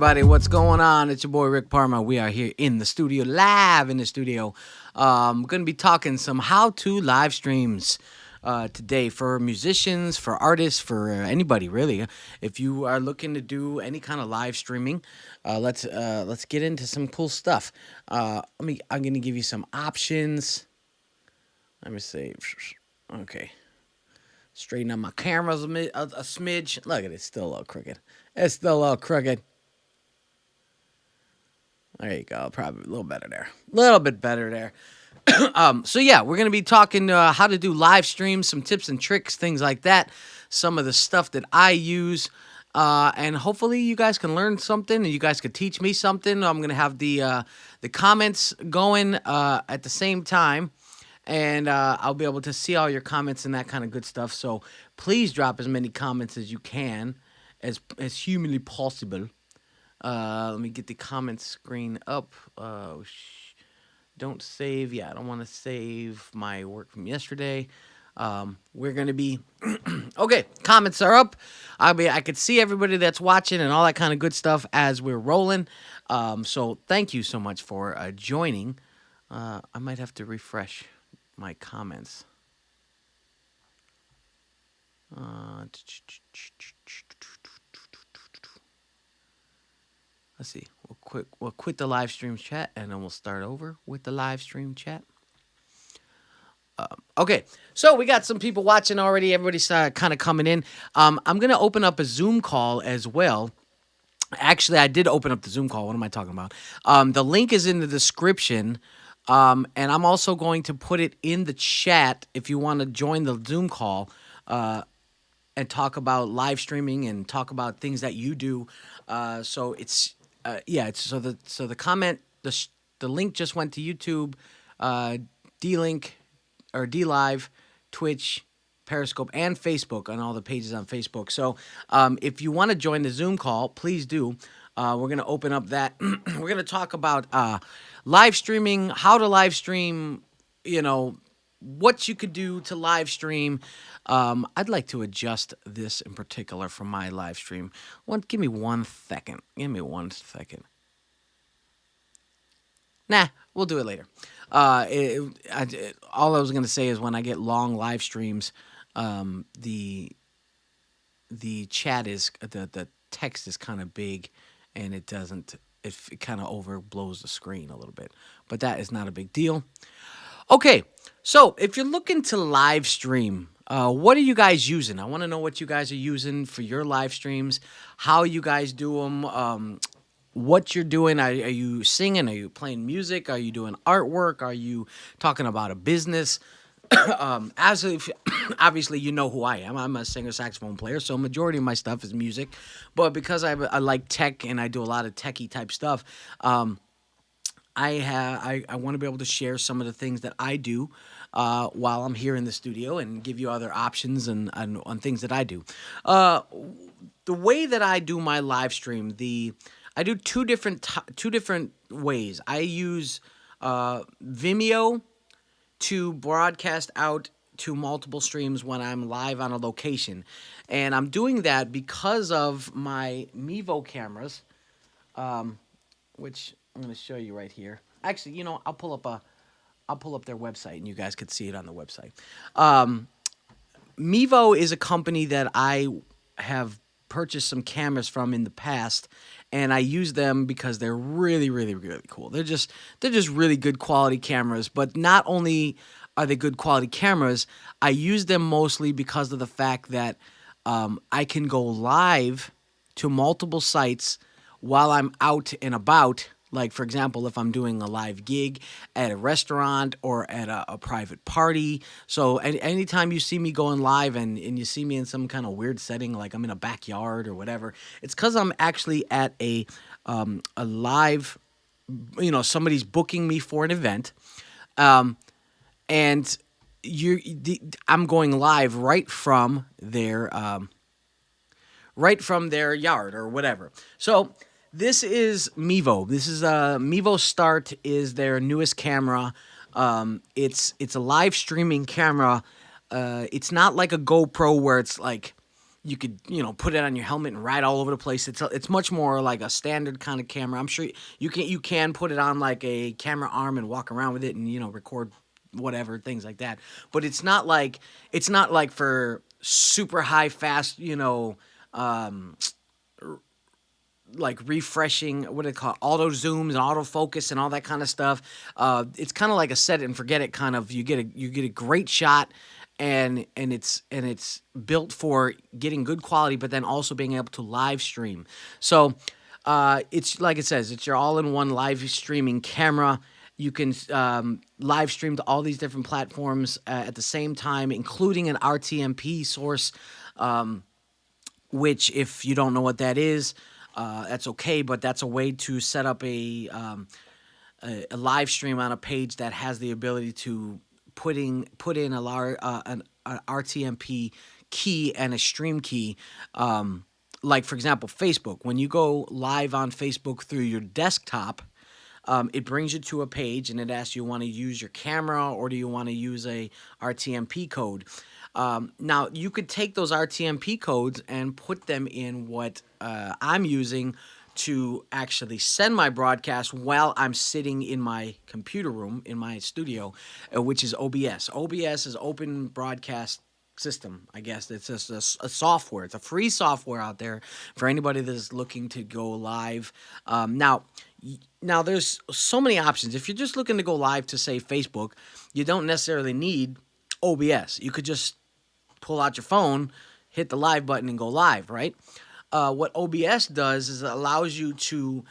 everybody? What's going on? It's your boy Rick Parma. We are here in the studio, live in the studio. Going to be talking some how-to live streams today for musicians, for artists, for anybody really. If you are looking to do any kind of live streaming, let's get into some cool stuff. I'm going to give you some options. Let me see. Okay. Straighten up my cameras a smidge. Look at it, it's still a little crooked. It's still a little crooked. There you go. Probably a little better there. A little bit better there. So yeah, we're gonna be talking how to do live streams, some tips and tricks, things like that. Some of the stuff that I use, and hopefully you guys can learn something, and you guys could teach me something. I'm gonna have the comments going at the same time. And I'll be able to see all your comments and that kind of good stuff. So please drop as many comments as you can, as humanly possible. Let me get the comment screen up. Don't save. Yeah, I don't want to save my work from yesterday. We're gonna be okay. Comments are up. I could see everybody that's watching and all that kind of good stuff as we're rolling. So thank you so much for joining. I might have to refresh my comments. Let's see. We'll quit the live stream chat, and then we'll start over with the live stream chat. Okay, so we got some people watching already. Everybody's kind of coming in. I'm going to open up a Zoom call as well. Actually, I did open up the Zoom call. What am I talking about? The link is in the description. And I'm also going to put it in the chat if you want to join the Zoom call and talk about live streaming and talk about things that you do. So it's the comment, the link just went to YouTube, D-Link or D-Live, Twitch, Periscope, and Facebook on all the pages on Facebook. So if you want to join the Zoom call, please do. We're going to open up that. We're going to talk about live streaming, how to live stream, what you could do to live stream. I'd like to adjust this in particular for my live stream. Give me 1 second. Give me 1 second. Nah, we'll do it later. All I was going to say is when I get long live streams, the chat is, the text is kind of big, and it kind of overblows the screen a little bit. But that is not a big deal. Okay, so if you're looking to live stream, what are you guys using? I want to know what you guys are using for your live streams, how you guys do them, what you're doing. Are you singing? Are you playing music? Are you doing artwork? Are you talking about a business? Obviously, you know who I am. I'm a singer saxophone player, so majority of my stuff is music. But because I like tech and I do a lot of techie type stuff, I want to be able to share some of the things that I do while I'm here in the studio and give you other options and on things that I do. The way that I do my live stream, I do two different ways. I use Vimeo to broadcast out to multiple streams when I'm live on a location. And I'm doing that because of my Mevo cameras, which I'm going to show you right here. Actually, I'll pull up their website and you guys could see it on the website. Mevo is a company that I have purchased some cameras from in the past, and I use them because they're really, really, really cool. They're just really good quality cameras. But not only are they good quality cameras, I use them mostly because of the fact that I can go live to multiple sites while I'm out and about. Like, for example, if I'm doing a live gig at a restaurant or at a private party. So anytime you see me going live and you see me in some kind of weird setting, like I'm in a backyard or whatever, it's because I'm actually at a live, somebody's booking me for an event. And I'm going live right from their yard or whatever. So this is Mevo. This is Mevo Start is their newest camera. It's a live streaming camera. It's not like a GoPro where it's like you could, put it on your helmet and ride all over the place. It's much more like a standard kind of camera. I'm sure you can put it on like a camera arm and walk around with it and record whatever things like that. But it's not like for super high fast, um, like refreshing, what do they call it, auto zooms and autofocus and all that kind of stuff. It's kind of like a set it and forget it kind of. You get a great shot, and it's built for getting good quality, but then also being able to live stream. So it's like it says, it's your all-in-one live streaming camera. You can live stream to all these different platforms at the same time, including an RTMP source. Which, if you don't know what that is, that's okay, but that's a way to set up a live stream on a page that has the ability to put in an RTMP key and a stream key. Like, for example, Facebook. When you go live on Facebook through your desktop, it brings you to a page and it asks you want to use your camera or do you want to use a RTMP code. Now, you could take those RTMP codes and put them in what I'm using to actually send my broadcast while I'm sitting in my computer room, in my studio, which is OBS. OBS is Open Broadcast System, I guess. It's just a software. It's a free software out there for anybody that is looking to go live. Now, there's so many options. If you're just looking to go live to, say, Facebook, you don't necessarily need OBS. You could just pull out your phone, hit the live button, and go live, right? What OBS does is it allows you to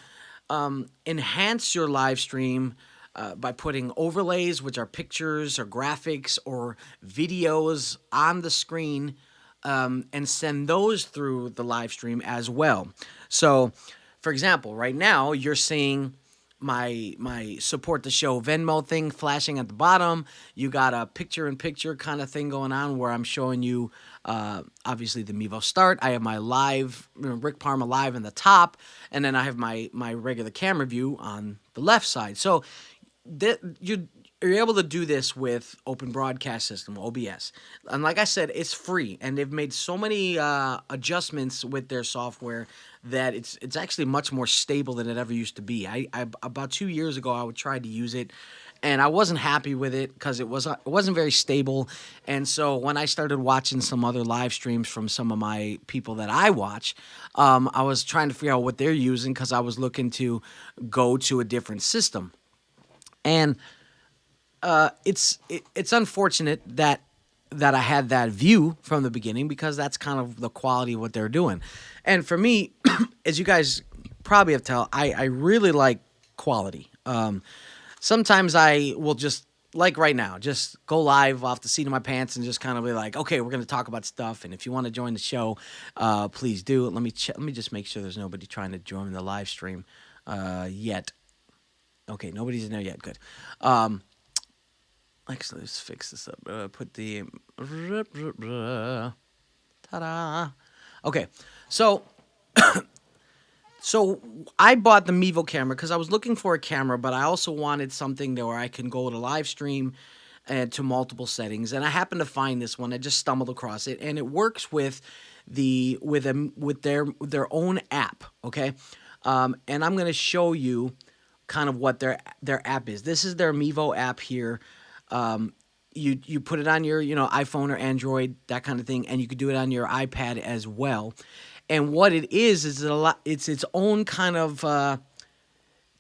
enhance your live stream by putting overlays, which are pictures or graphics or videos on the screen, and send those through the live stream as well. So, for example, right now you're seeing my support the show Venmo thing flashing at the bottom. You got a picture-in-picture kind of thing going on where I'm showing you obviously the Mevo start. I have my live Rick Parma live in the top, and then I have my regular camera view on the left side. So you're able to do this with Open Broadcast System, OBS. And like I said, it's free, and they've made so many adjustments with their software that it's actually much more stable than it ever used to be. I about 2 years ago, I tried to use it, and I wasn't happy with it because it wasn't very stable. And so when I started watching some other live streams from some of my people that I watch, I was trying to figure out what they're using because I was looking to go to a different system. And it's unfortunate that I had that view from the beginning because that's kind of the quality of what they're doing. And for me, as you guys probably have tell, I really like quality. Sometimes I will just, like right now, just go live off the seat of my pants and just kind of be like, okay, we're going to talk about stuff. And if you want to join the show, please do. Let me just make sure there's nobody trying to join the live stream yet. Okay, nobody's in there yet. Good. Actually, let's fix this up. Put the... Ta-da! Okay, so... So I bought the Mevo camera because I was looking for a camera, but I also wanted something where I can go to live stream and to multiple settings. And I happened to find this one. I just stumbled across it, and it works with their own app. Okay, and I'm going to show you kind of what their app is. This is their Mevo app here. You put it on your iPhone or Android, that kind of thing, and you could do it on your iPad as well. And what it is it's its own kind of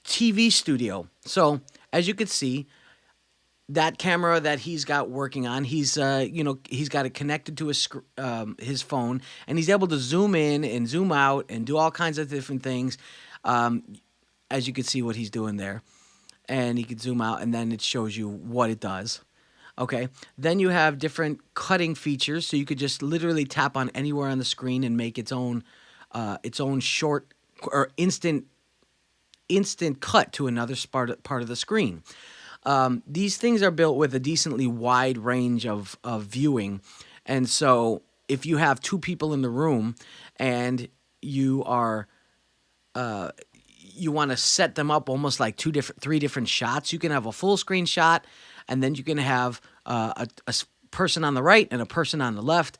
TV studio. So as you can see, that camera that he's got working on, he's got it connected to his phone, and he's able to zoom in and zoom out and do all kinds of different things. As you can see what he's doing there, and he can zoom out, and then it shows you what it does. Okay, then you have different cutting features, so you could just literally tap on anywhere on the screen and make its own short or instant cut to another part of the screen. These things are built with a decently wide range of viewing, and so if you have two people in the room and you are you want to set them up almost like three different shots, you can have a full screen shot, and then you can have a person on the right and a person on the left,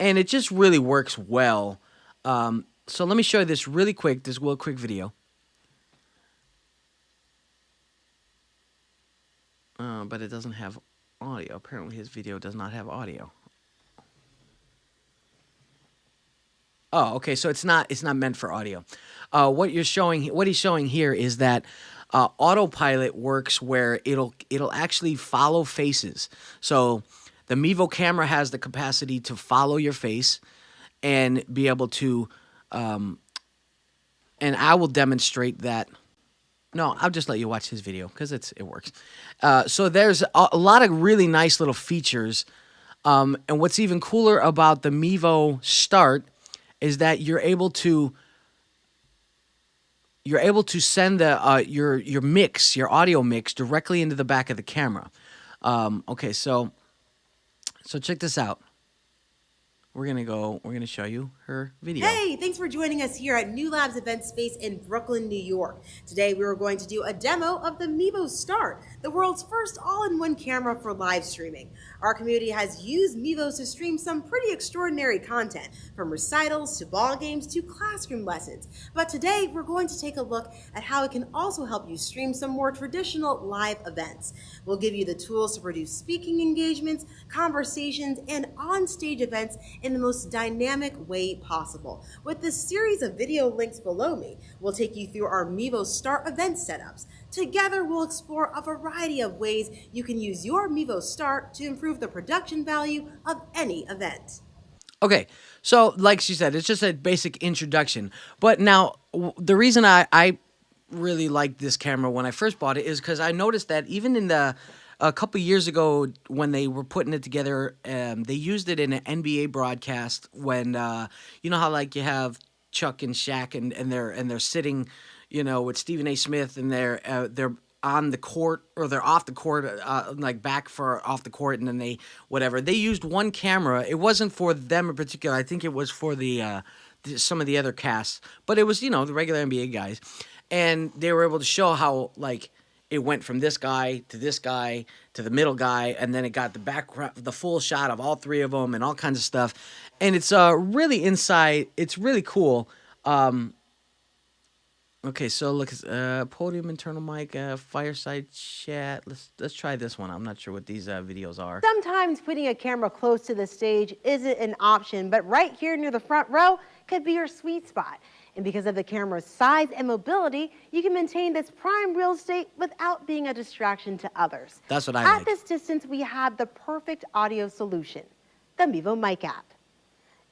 and it just really works well. So let me show you this really quick, this real quick video. But it doesn't have audio. Apparently his video does not have audio. Oh, okay. So it's not meant for audio. What he's showing here is that autopilot works where it'll actually follow faces. So the Mevo camera has the capacity to follow your face and be able to, and I will demonstrate that. No, I'll just let you watch his video because it works. So there's a lot of really nice little features. And what's even cooler about the Mevo Start is that you're able to send the your audio mix directly into the back of the camera. Okay, so check this out. We're gonna show you her video. Hey, thanks for joining us here at New Labs Event Space in Brooklyn, New York. Today we are going to do a demo of the Mevo Start, the world's first all-in-one camera for live streaming. Our community has used Mevos to stream some pretty extraordinary content, from recitals to ball games to classroom lessons. But today we're going to take a look at how it can also help you stream some more traditional live events. We'll give you the tools to produce speaking engagements, conversations, and on-stage events in the most dynamic way possible. With this series of video links below me, we'll take you through our Mevo Start event setups. Together, we'll explore a variety of ways you can use your Mevo Start to improve the production value of any event. Okay, so like she said, it's just a basic introduction. But now, the reason I really liked this camera when I first bought it is because I noticed that even in a couple years ago when they were putting it together, they used it in an NBA broadcast when you know how like you have Chuck and Shaq and they're sitting, you know, with Stephen A. Smith and they're on the court or they're off the court, like back for off the court, and then they used one camera. It wasn't for them in particular. I think it was for some of the other casts, but it was, you know, the regular NBA guys, and they were able to show how like it went from this guy to the middle guy, and then it got the background, the full shot of all three of them, and all kinds of stuff. And it's really inside. It's really cool. Okay, so look, podium, internal mic, fireside chat. Let's try this one. I'm not sure what these videos are. Sometimes putting a camera close to the stage isn't an option, but right here near the front row could be your sweet spot. And because of the camera's size and mobility, you can maintain this prime real estate without being a distraction to others. That's what I like. At this distance, we have the perfect audio solution, the Mevo Mic app.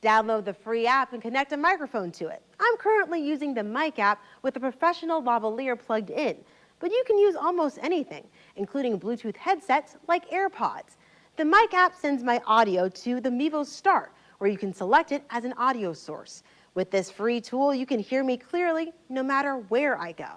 Download the free app and connect a microphone to it. I'm currently using the Mic app with a professional lavalier plugged in, but you can use almost anything, including Bluetooth headsets like AirPods. The Mic app sends my audio to the Mevo Start, where you can select it as an audio source. With this free tool, you can hear me clearly no matter where I go.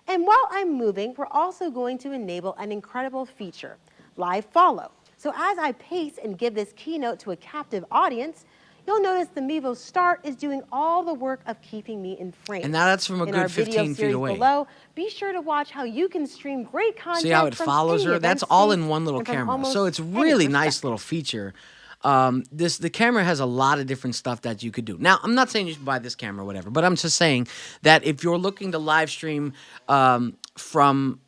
And while I'm moving, we're also going to enable an incredible feature, live follow. So as I pace and give this keynote to a captive audience, you'll notice the Mevo Start is doing all the work of keeping me in frame. And now that's from a good 15 feet away. Below, be sure to watch how you can stream great content. See how it follows her? That's all in one little camera. So it's really nice little feature. The camera has a lot of different stuff that you could do. Now, I'm not saying you should buy this camera or whatever, but I'm just saying that if you're looking to live stream from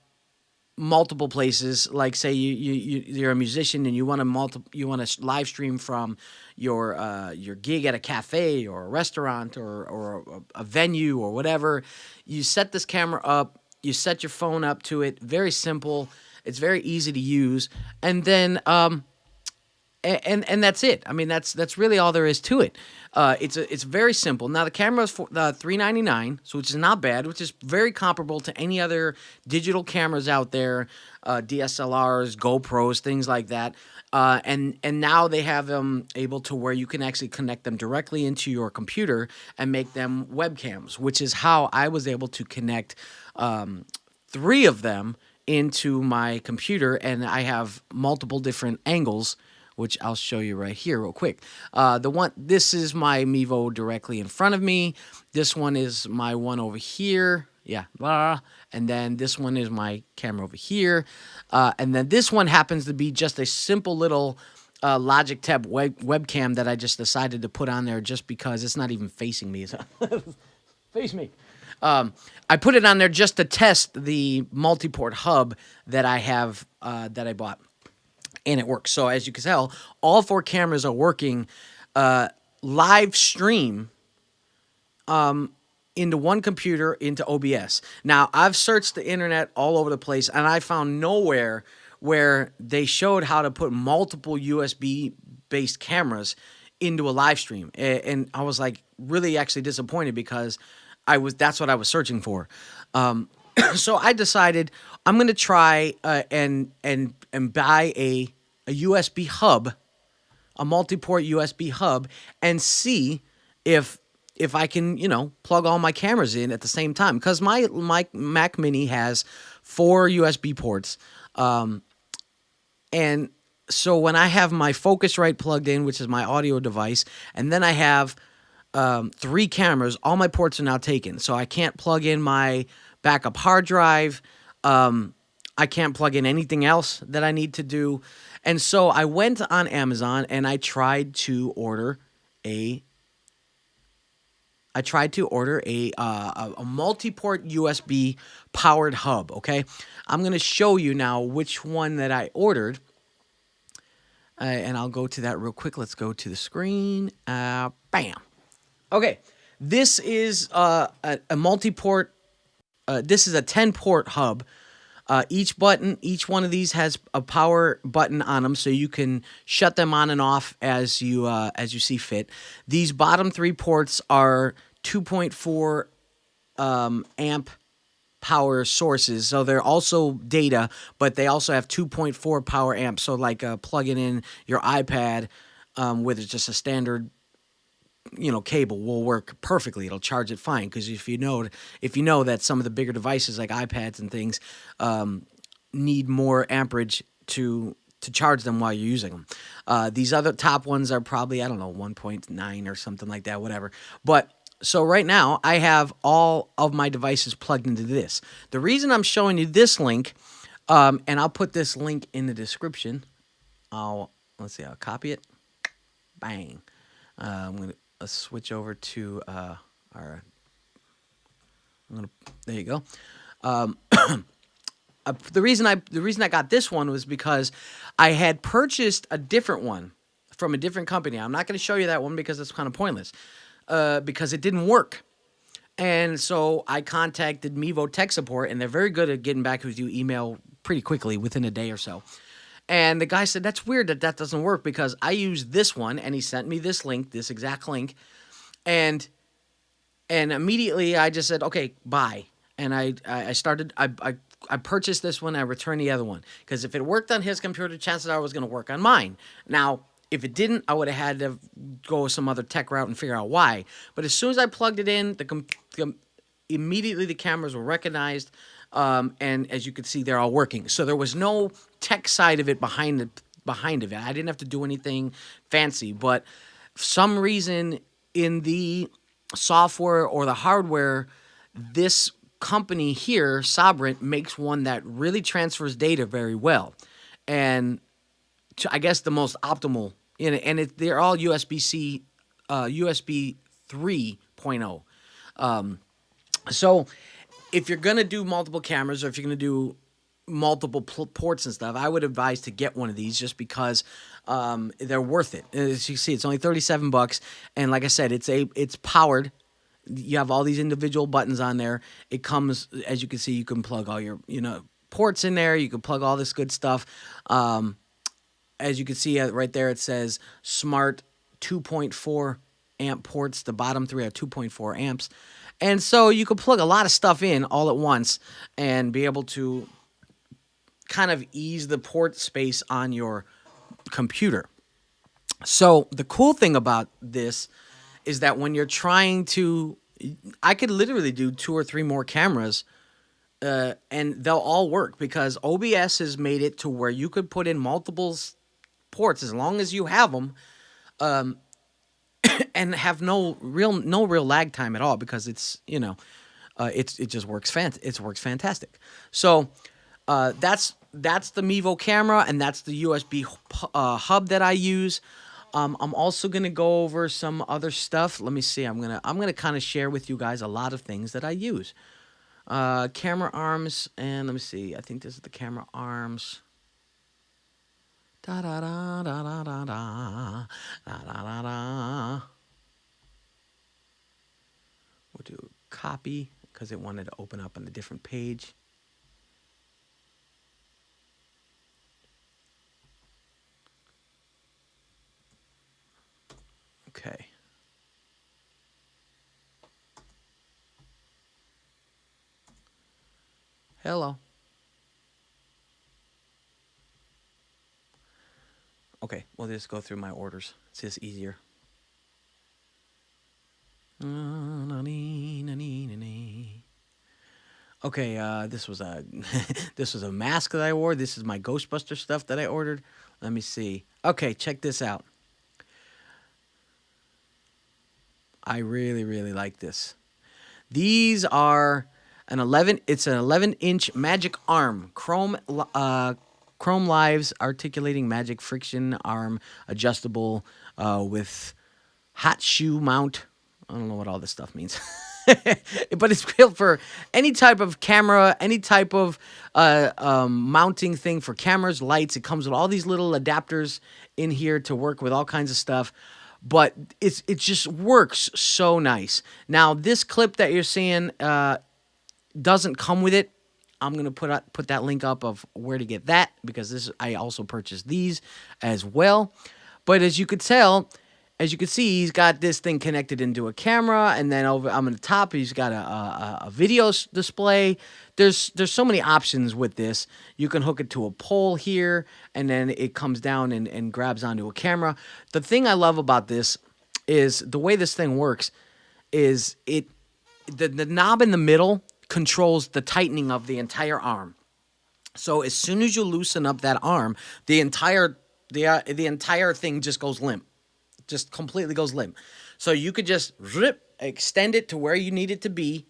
multiple places, like say you're a musician and you want to live stream from your gig at a cafe or a restaurant or a venue or whatever, you set this camera up, you set your phone up to it. Very simple. It's very easy to use, and then and that's it. I mean, that's really all there is to it. It's very simple. Now the camera is $399, so which is not bad, which is very comparable to any other digital cameras out there, DSLRs, GoPros, things like that. And now they have them able to where you can actually connect them directly into your computer and make them webcams, which is how I was able to connect 3 of them into my computer, and I have multiple different angles, which I'll show you right here real quick. This is my Mevo directly in front of me. This one is my one over here. Yeah, blah. And then this one is my camera over here. And then this one happens to be just a simple little Logitech webcam that I just decided to put on there just because it's not even facing me. Face me. I put it on there just to test the multi-port hub that I have that I bought, and it works. So as you can tell, all four cameras are working. Live stream into one computer into OBS. Now, I've searched the internet all over the place, and I found nowhere where they showed how to put multiple USB-based cameras into a live stream. And I was like really actually disappointed because that's what I was searching for. So I decided I'm going to try and buy a USB hub, a multi-port USB hub, and see if I can, plug all my cameras in at the same time. Because my Mac Mini has 4 USB ports. And so when I have my Focusrite plugged in, which is my audio device, and then I have 3 cameras, all my ports are now taken. So I can't plug in my backup hard drive. I can't plug in anything else that I need to do. And so I went on Amazon and I tried to order a multi-port USB powered hub, okay? I'm going to show you now which one that I ordered. And I'll go to that real quick. Let's go to the screen. Bam. Okay. This is a multi-port. This is a 10-port hub. Each one of these has a power button on them, so you can shut them on and off as you see fit. These bottom 3 ports are 2.4 amp power sources, so they're also data, but they also have 2.4 power amps. So like plugging in your iPad with just a standard cable will work perfectly. It'll charge it fine, because if you know that some of the bigger devices like iPads and things need more amperage to charge them while you're using them. These other top ones are probably, I don't know, 1.9 or something like that, whatever. But so right now I have all of my devices plugged into this. The reason I'm showing you this link, and I'll put this link in the description. I'll copy it. Bang. I'm gonna switch over to our. There you go. The reason I got this one was because I had purchased a different one from a different company. I'm not going to show you that one because it's kind of pointless, because it didn't work. And so I contacted Mevo Tech Support, and they're very good at getting back with you email pretty quickly, within a day or so. And the guy said, that's weird that doesn't work, because I used this one, and he sent me this link, this exact link. And immediately I just said, okay, buy. And I purchased this one, I returned the other one. Because if it worked on his computer, chances are it was going to work on mine. Now, if it didn't, I would have had to go some other tech route and figure out why. But as soon as I plugged it in, immediately the cameras were recognized. And as you can see, they're all working. So there was no tech side of it behind it. I didn't have to do anything fancy. But for some reason in the software or the hardware, this company here, Sobrent, makes one that really transfers data very well. And I guess the most optimal in it. And they're all USB-C, USB 3.0. So if you're going to do multiple cameras, or if you're going to do multiple ports and stuff, I would advise to get one of these, just because they're worth it. As you see, it's only $37, and like I said, it's powered. You have all these individual buttons on there. It comes, as you can see, you can plug all your ports in there. You can plug all this good stuff. As you can see right there, it says smart 2.4 amp ports. The bottom 3 are 2.4 amps. And so you can plug a lot of stuff in all at once and be able to kind of ease the port space on your computer. So the cool thing about this is that when you're trying to, I could literally do 2 or 3 more cameras, and they'll all work, because OBS has made it to where you could put in multiple ports as long as you have them, and have no real lag time at all, because it's it just works fantastic. So That's the Mevo camera, and that's the USB hub that I use. I'm also gonna go over some other stuff. Let me see. I'm gonna kind of share with you guys a lot of things that I use. Camera arms, and let me see. I think this is the camera arms. Da da da da da da da da da da da. We'll do copy because it wanted to open up on a different page. Okay. Hello. Okay, we'll just go through my orders. It's just easier. Okay, this was a this was a mask that I wore. This is my Ghostbuster stuff that I ordered. Let me see. Okay, check this out. I really, really like this. These are it's an 11-inch magic arm, chrome lives articulating magic friction arm, adjustable with hot shoe mount. I don't know what all this stuff means. But it's built for any type of camera, any type of mounting thing for cameras, lights. It comes with all these little adapters in here to work with all kinds of stuff. But it just works so nice. Now, this clip that you're seeing doesn't come with it. I'm gonna put that link up of where to get that, because I also purchased these as well. But as you could see, he's got this thing connected into a camera, and then over on the top, he's got a video display. There's so many options with this. You can hook it to a pole here, and then it comes down and grabs onto a camera. The thing I love about this is the way this thing works is the knob in the middle controls the tightening of the entire arm. So as soon as you loosen up that arm, the entire thing just goes limp. Just completely goes limp. So you could just extend it to where you need it to be,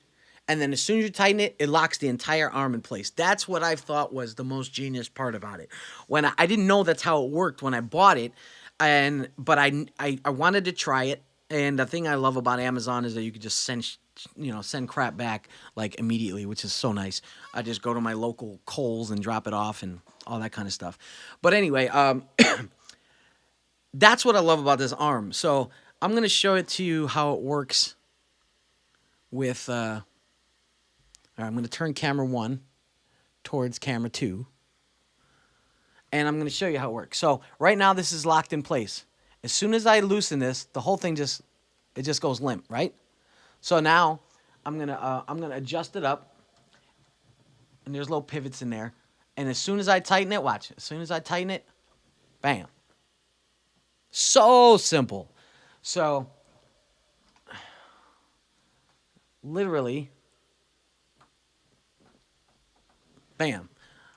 and then as soon as you tighten it, it locks the entire arm in place. That's what I thought was the most genius part about it. When I didn't know that's how it worked when I bought it, but I wanted to try it. And the thing I love about Amazon is that you could just send crap back like immediately, which is so nice. I just go to my local Kohl's and drop it off and all that kind of stuff. But anyway, that's what I love about this arm. So I'm going to show it to you how it works with, I'm going to turn camera 1 towards camera 2. And I'm going to show you how it works. So right now this is locked in place. As soon as I loosen this, the whole thing just goes limp, right? So now I'm going to adjust it up. And there's little pivots in there. And as soon as I tighten it, watch. As soon as I tighten it, bam. So simple. So, literally, bam.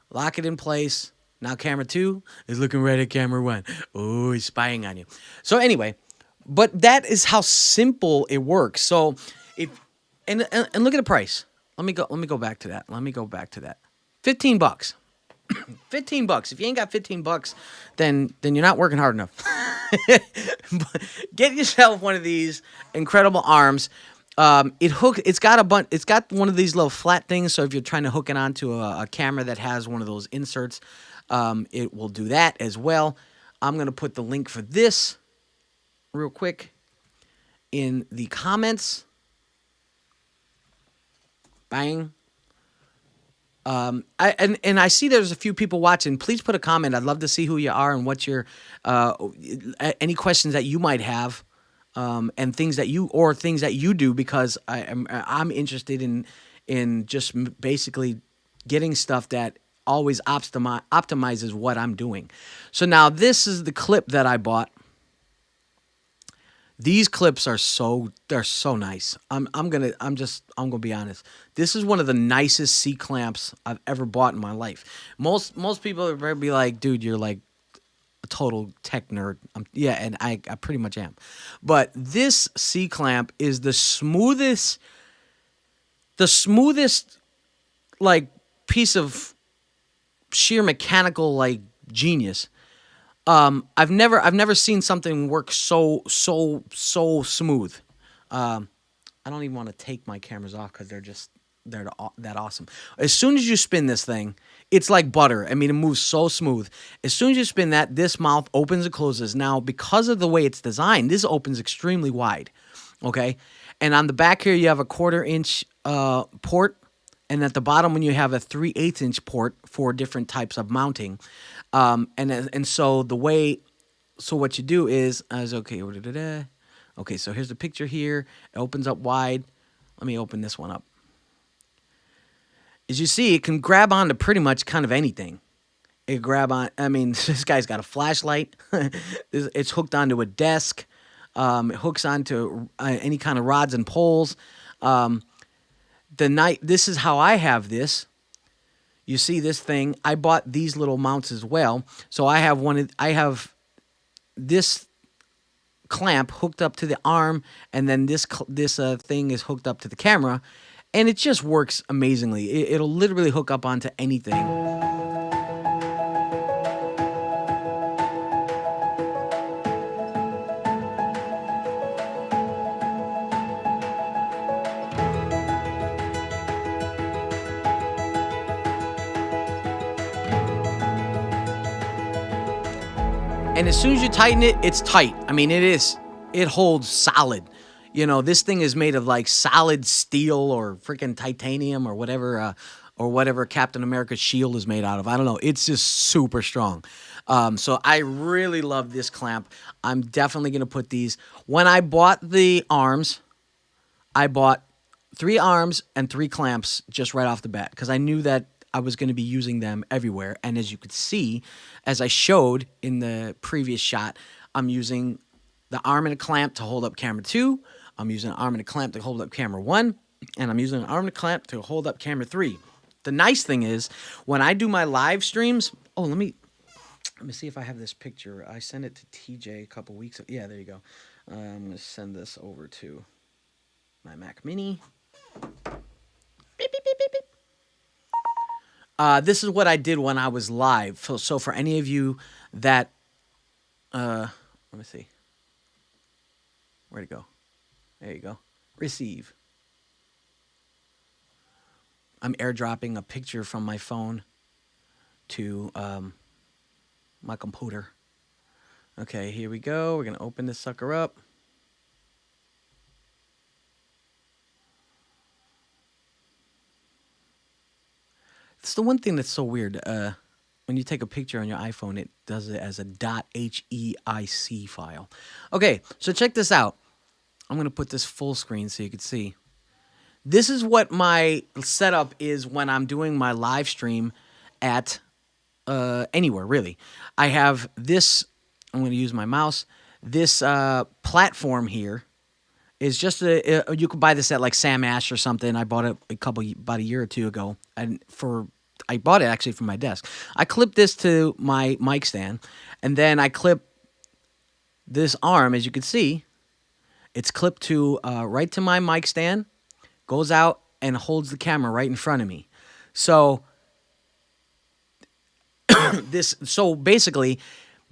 Lock it in place. Now camera 2 is looking right at camera 1. Oh, he's spying on you. So anyway, but that is how simple it works. So and look at the price. Let me go back to that. $15. $15. If you ain't got $15, then you're not working hard enough. Get yourself one of these incredible arms. It's got one of these little flat things. So if you're trying to hook it onto a camera that has one of those inserts, it will do that as well. I'm gonna put the link for this real quick in the comments. Bang. I see there's a few people watching. Please put a comment. I'd love to see who you are and what your any questions that you might have, and things that you do, because I'm interested in just basically getting stuff that always optimizes what I'm doing. So now this is the clip that I bought. These clips are so nice. I'm gonna be honest. This is one of the nicest C clamps I've ever bought in my life. Most people would probably be like, dude, you're like a total tech nerd. Yeah, and I pretty much am. But this C clamp is the smoothest like piece of sheer mechanical like genius. I've never seen something work so smooth. I don't even want to take my cameras off because they're that awesome. As soon as you spin this thing, it's like butter. I mean, it moves so smooth. As soon as you spin that, this mouth opens and closes. Now, because of the way it's designed, this opens extremely wide. Okay, and on the back here, you have a 1/4 inch port, and at the bottom, when you have a 3/8 inch port for different types of mounting. And so the way, so what you do is okay. Okay, so here's the picture here. It opens up wide. Let me open this one up. As you see, it can grab onto pretty much kind of anything. It grab on. I mean, this guy's got a flashlight. It's hooked onto a desk. It hooks onto any kind of rods and poles. This is how I have this. You see this thing? I bought these little mounts as well. So I have this clamp hooked up to the arm, and then this thing is hooked up to the camera, and it just works amazingly. It'll literally hook up onto anything. And as soon as you tighten it, it's tight. I mean, it holds solid. You know, this thing is made of like solid steel or freaking titanium or whatever Captain America's shield is made out of. I don't know. It's just super strong. So I really love this clamp. I'm definitely going to put these. When I bought the arms, I bought 3 arms and 3 clamps just right off the bat because I knew that I was going to be using them everywhere. And as you could see, as I showed in the previous shot, I'm using the arm and a clamp to hold up camera 2. I'm using an arm and a clamp to hold up camera 1. And I'm using an arm and a clamp to hold up camera 3. The nice thing is, when I do my live streams... Oh, let me see if I have this picture. I sent it to TJ a couple weeks ago. Yeah, there you go. I'm going to send this over to my Mac Mini. Beep, beep, beep, beep, beep. This is what I did when I was live. So for any of you that, let me see. Where'd it go? There you go. Receive. I'm airdropping a picture from my phone to my computer. Okay, here we go. We're going to open this sucker up. It's the one thing that's so weird. When you take a picture on your iPhone, it does it as a .heic file. Okay, so check this out. I'm going to put this full screen so you can see. This is what my setup is when I'm doing my live stream at anywhere, really. I have this. I'm going to use my mouse. This platform here is just you could buy this at like Sam Ash or something. I bought it about a year or two ago, and I bought it actually from my desk. I clipped this to my mic stand, and then I clip this arm. As you can see, it's clipped to right to my mic stand, goes out and holds the camera right in front of me. So so basically,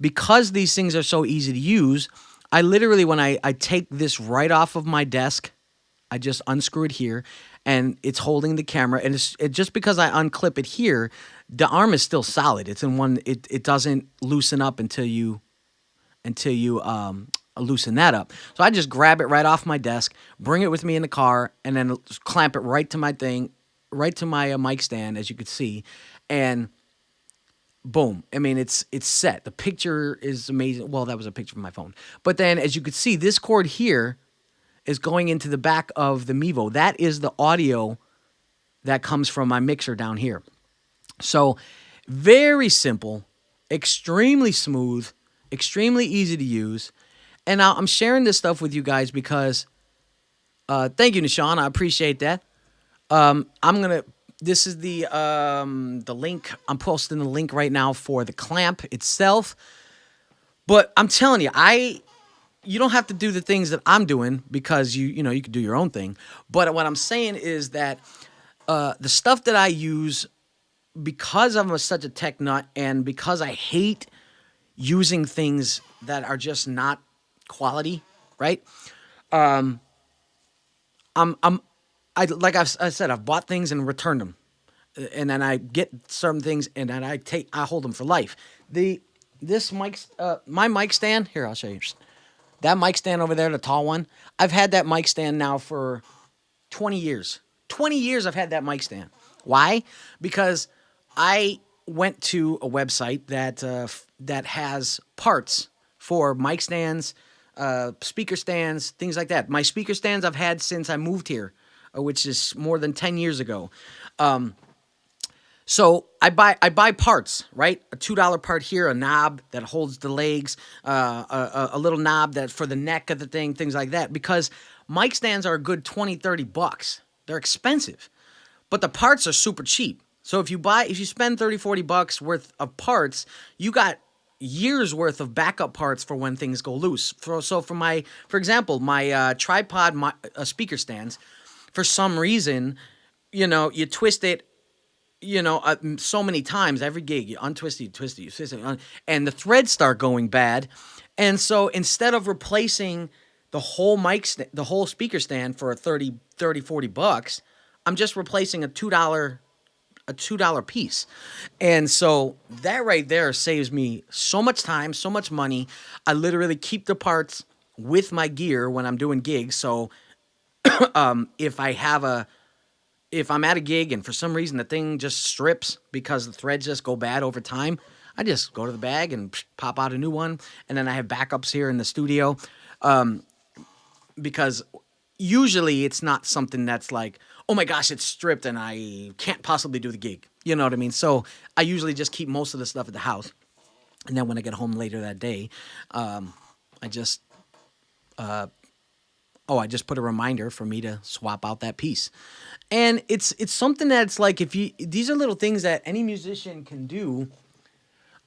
because these things are so easy to use, I literally, when I take this right off of my desk, I just unscrew it here, and it's holding the camera. And just because I unclip it here, the arm is still solid. It's in one. It doesn't loosen up until you loosen that up. So I just grab it right off my desk, bring it with me in the car, and then clamp it right to my thing, right to my mic stand, as you could see, and boom. I mean, it's set. The picture is amazing. Well, that was a picture from my phone. But then, as you could see, this cord here is going into the back of the Mevo. That is the audio that comes from my mixer down here. So, very simple, extremely smooth, extremely easy to use. And now I'm sharing this stuff with you guys because, thank you, Nishan. I appreciate that. This is the link. I'm posting the link right now for the clamp itself. But I'm telling you, you don't have to do the things that I'm doing because you can do your own thing. But what I'm saying is that the stuff that I use because I'm such a tech nut, and because I hate using things that are just not quality, right? I'm I like I said, I've bought things and returned them, and then I get certain things and then I hold them for life. The this mic my mic stand here, I'll show you. That mic stand over there, the tall one. I've had that mic stand now for 20 years. 20 years I've had that mic stand. Why? Because I went to a website that has parts for mic stands, speaker stands, things like that. My speaker stands I've had since I moved here, which is more than 10 years ago. So I buy parts, right? A $2 part here, a knob that holds the legs, a little knob that for the neck of the thing, things like that. Because mic stands are a good 20, 30 bucks. They're expensive, but the parts are super cheap. So if you spend 30, 40 bucks worth of parts, you got years worth of backup parts for when things go loose. For example, my tripod speaker stands, for some reason, you twist it, so many times every gig, you untwist it, you twist it, you twist it, and the threads start going bad. And so instead of replacing the whole speaker stand for 40 bucks, I'm just replacing a $2 piece. And so that right there saves me so much time, so much money. I literally keep the parts with my gear when I'm doing gigs. So if I have a if I'm at a gig and for some reason the thing just strips because the threads just go bad over time, I just go to the bag and pop out a new one. And then I have backups here in the studio, because usually it's not something that's like, oh my gosh, it's stripped and I can't possibly do the gig. You know what I mean? So I usually just keep most of the stuff at the house. And then when I get home later that day, I just I just put a reminder for me to swap out that piece. And it's something that's like, these are little things that any musician can do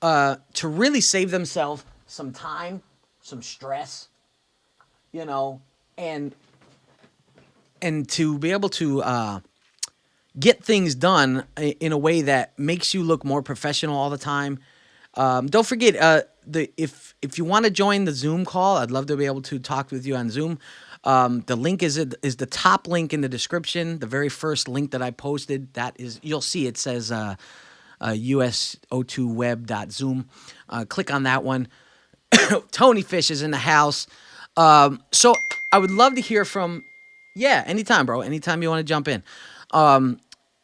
to really save themselves some time, some stress, you know, and to be able to get things done in a way that makes you look more professional all the time. Don't forget, if you want to join the Zoom call, I'd love to be able to talk with you on Zoom. The link is the top link in the description. The very first link that I posted, you'll see it says us02web.zoom. Click on that one. Tony Fish is in the house. So I would love to hear from, yeah, anytime, bro. Anytime you want to jump in.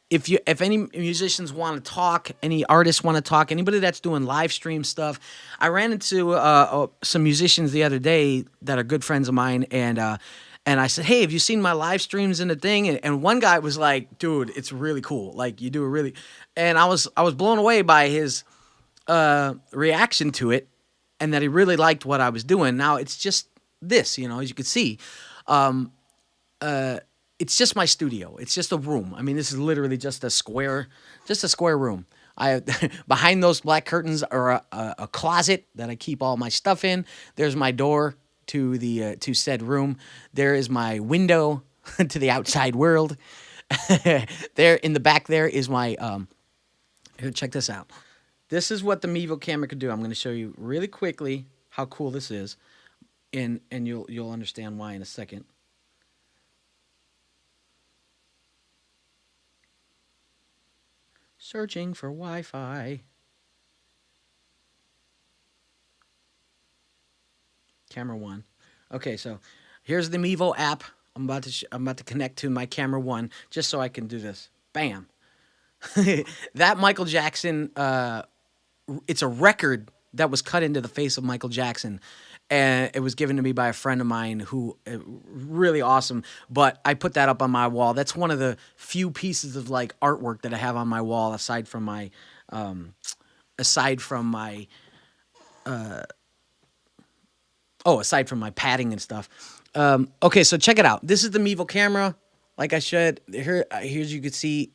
If any musicians want to talk, any artists want to talk, anybody that's doing live stream stuff. I ran into some musicians the other day that are good friends of mine, and I said, hey, have you seen my live streams in the thing? And one guy was like, dude, it's really cool. Like, you do it really, and I was blown away by his reaction to it, and that he really liked what I was doing. Now it's just this, as you can see. It's just my studio. It's just a room. I mean, this is literally just a square room. Behind those black curtains are a closet that I keep all my stuff in. There's my door to the to said room. There is my window to the outside world. There in the back there is my here, check this out. This is what the Mevo camera could do. I'm going to show you really quickly how cool this is, and you'll understand why in a second. Searching for Wi-Fi. Camera 1. Okay, so here's the Mevo app. I'm about to connect to my camera 1 just so I can do this. Bam. That Michael Jackson, it's a record that was cut into the face of Michael Jackson. And it was given to me by a friend of mine who really awesome. But I put that up on my wall. That's one of the few pieces of like artwork that I have on my wall, aside from my padding and stuff. Okay, so check it out. This is the Mevo camera. Like I said, here you can see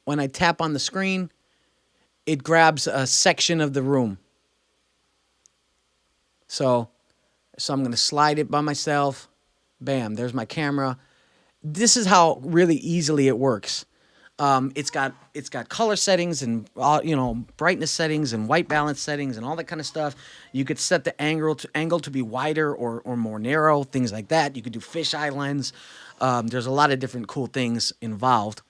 when I tap on the screen, it grabs a section of the room. So I'm going to slide it by myself. Bam, there's my camera. This is how really easily it works. It's got color settings and brightness settings and white balance settings and all that kind of stuff. You could set the angle to be wider or more narrow, things like that. You could do fisheye lens. There's a lot of different cool things involved.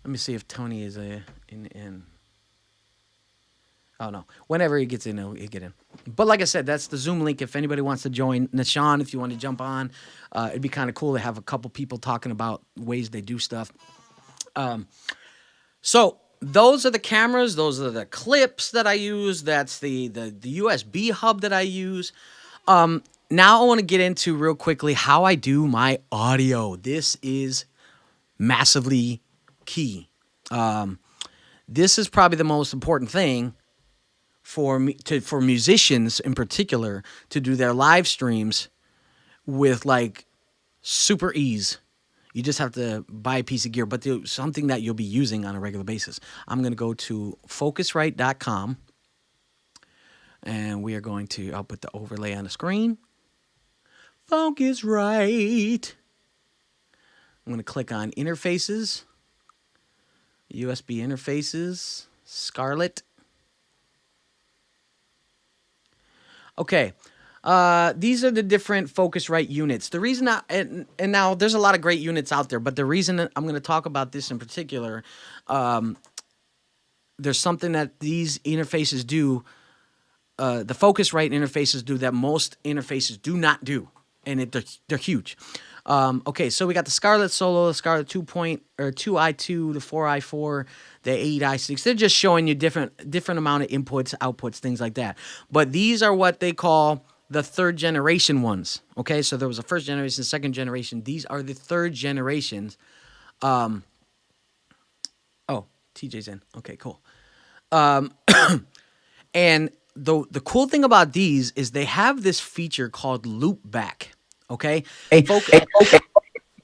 Let me see if Tony is in. Oh no! Whenever he gets in, he'll get in. But like I said, that's the Zoom link. If anybody wants to join, Nashawn, if you want to jump on, it'd be kind of cool to have a couple people talking about ways they do stuff. So those are the cameras. Those are the clips that I use. That's the USB hub that I use. Now I want to get into real quickly how I do my audio. This is massively key. This is probably the most important thing for musicians in particular to do their live streams with like super ease. You just have to buy a piece of gear, but there's something that you'll be using on a regular basis. I'm going to go to focusrite.com and we are going to, I'll put the overlay on the screen. Focusrite. I'm going to click on interfaces, USB interfaces, Scarlett. Okay. These are the different Focusrite units. The reason and now there's a lot of great units out there, but the reason that I'm going to talk about this in particular, there's something that these interfaces do, the Focusrite interfaces do that most interfaces do not do, and they're huge. Okay, so we got the Scarlett Solo, the Scarlett 2i2, the 4i4, the 8i6. They're just showing you different amount of inputs, outputs, things like that. But these are what they call the third generation ones. Okay, so there was a first generation, second generation. These are the third generations. Oh, TJ's in. Okay, cool. And the cool thing about these is they have this feature called loop back. Okay.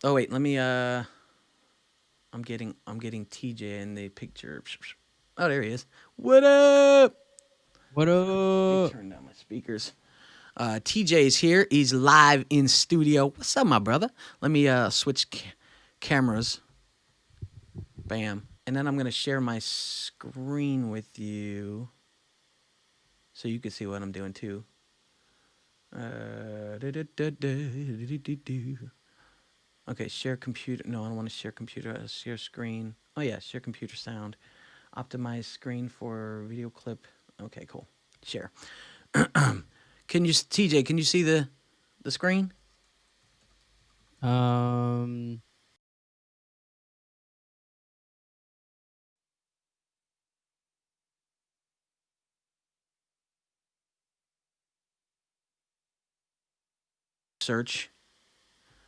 Oh wait, let me. I'm getting TJ in the picture. Oh, there he is. What up? What Let me up? turn down my speakers. TJ's here. He's live in studio. What's up, my brother? Let me switch cameras. Bam. And then I'm gonna share my screen with you, so you can see what I'm doing too. Okay, share computer. No, I don't want to share computer. Share screen. Oh yeah, share computer sound. Optimize screen for video clip. Okay, cool. Share. Can you, TJ? Can you see the screen? Um, Search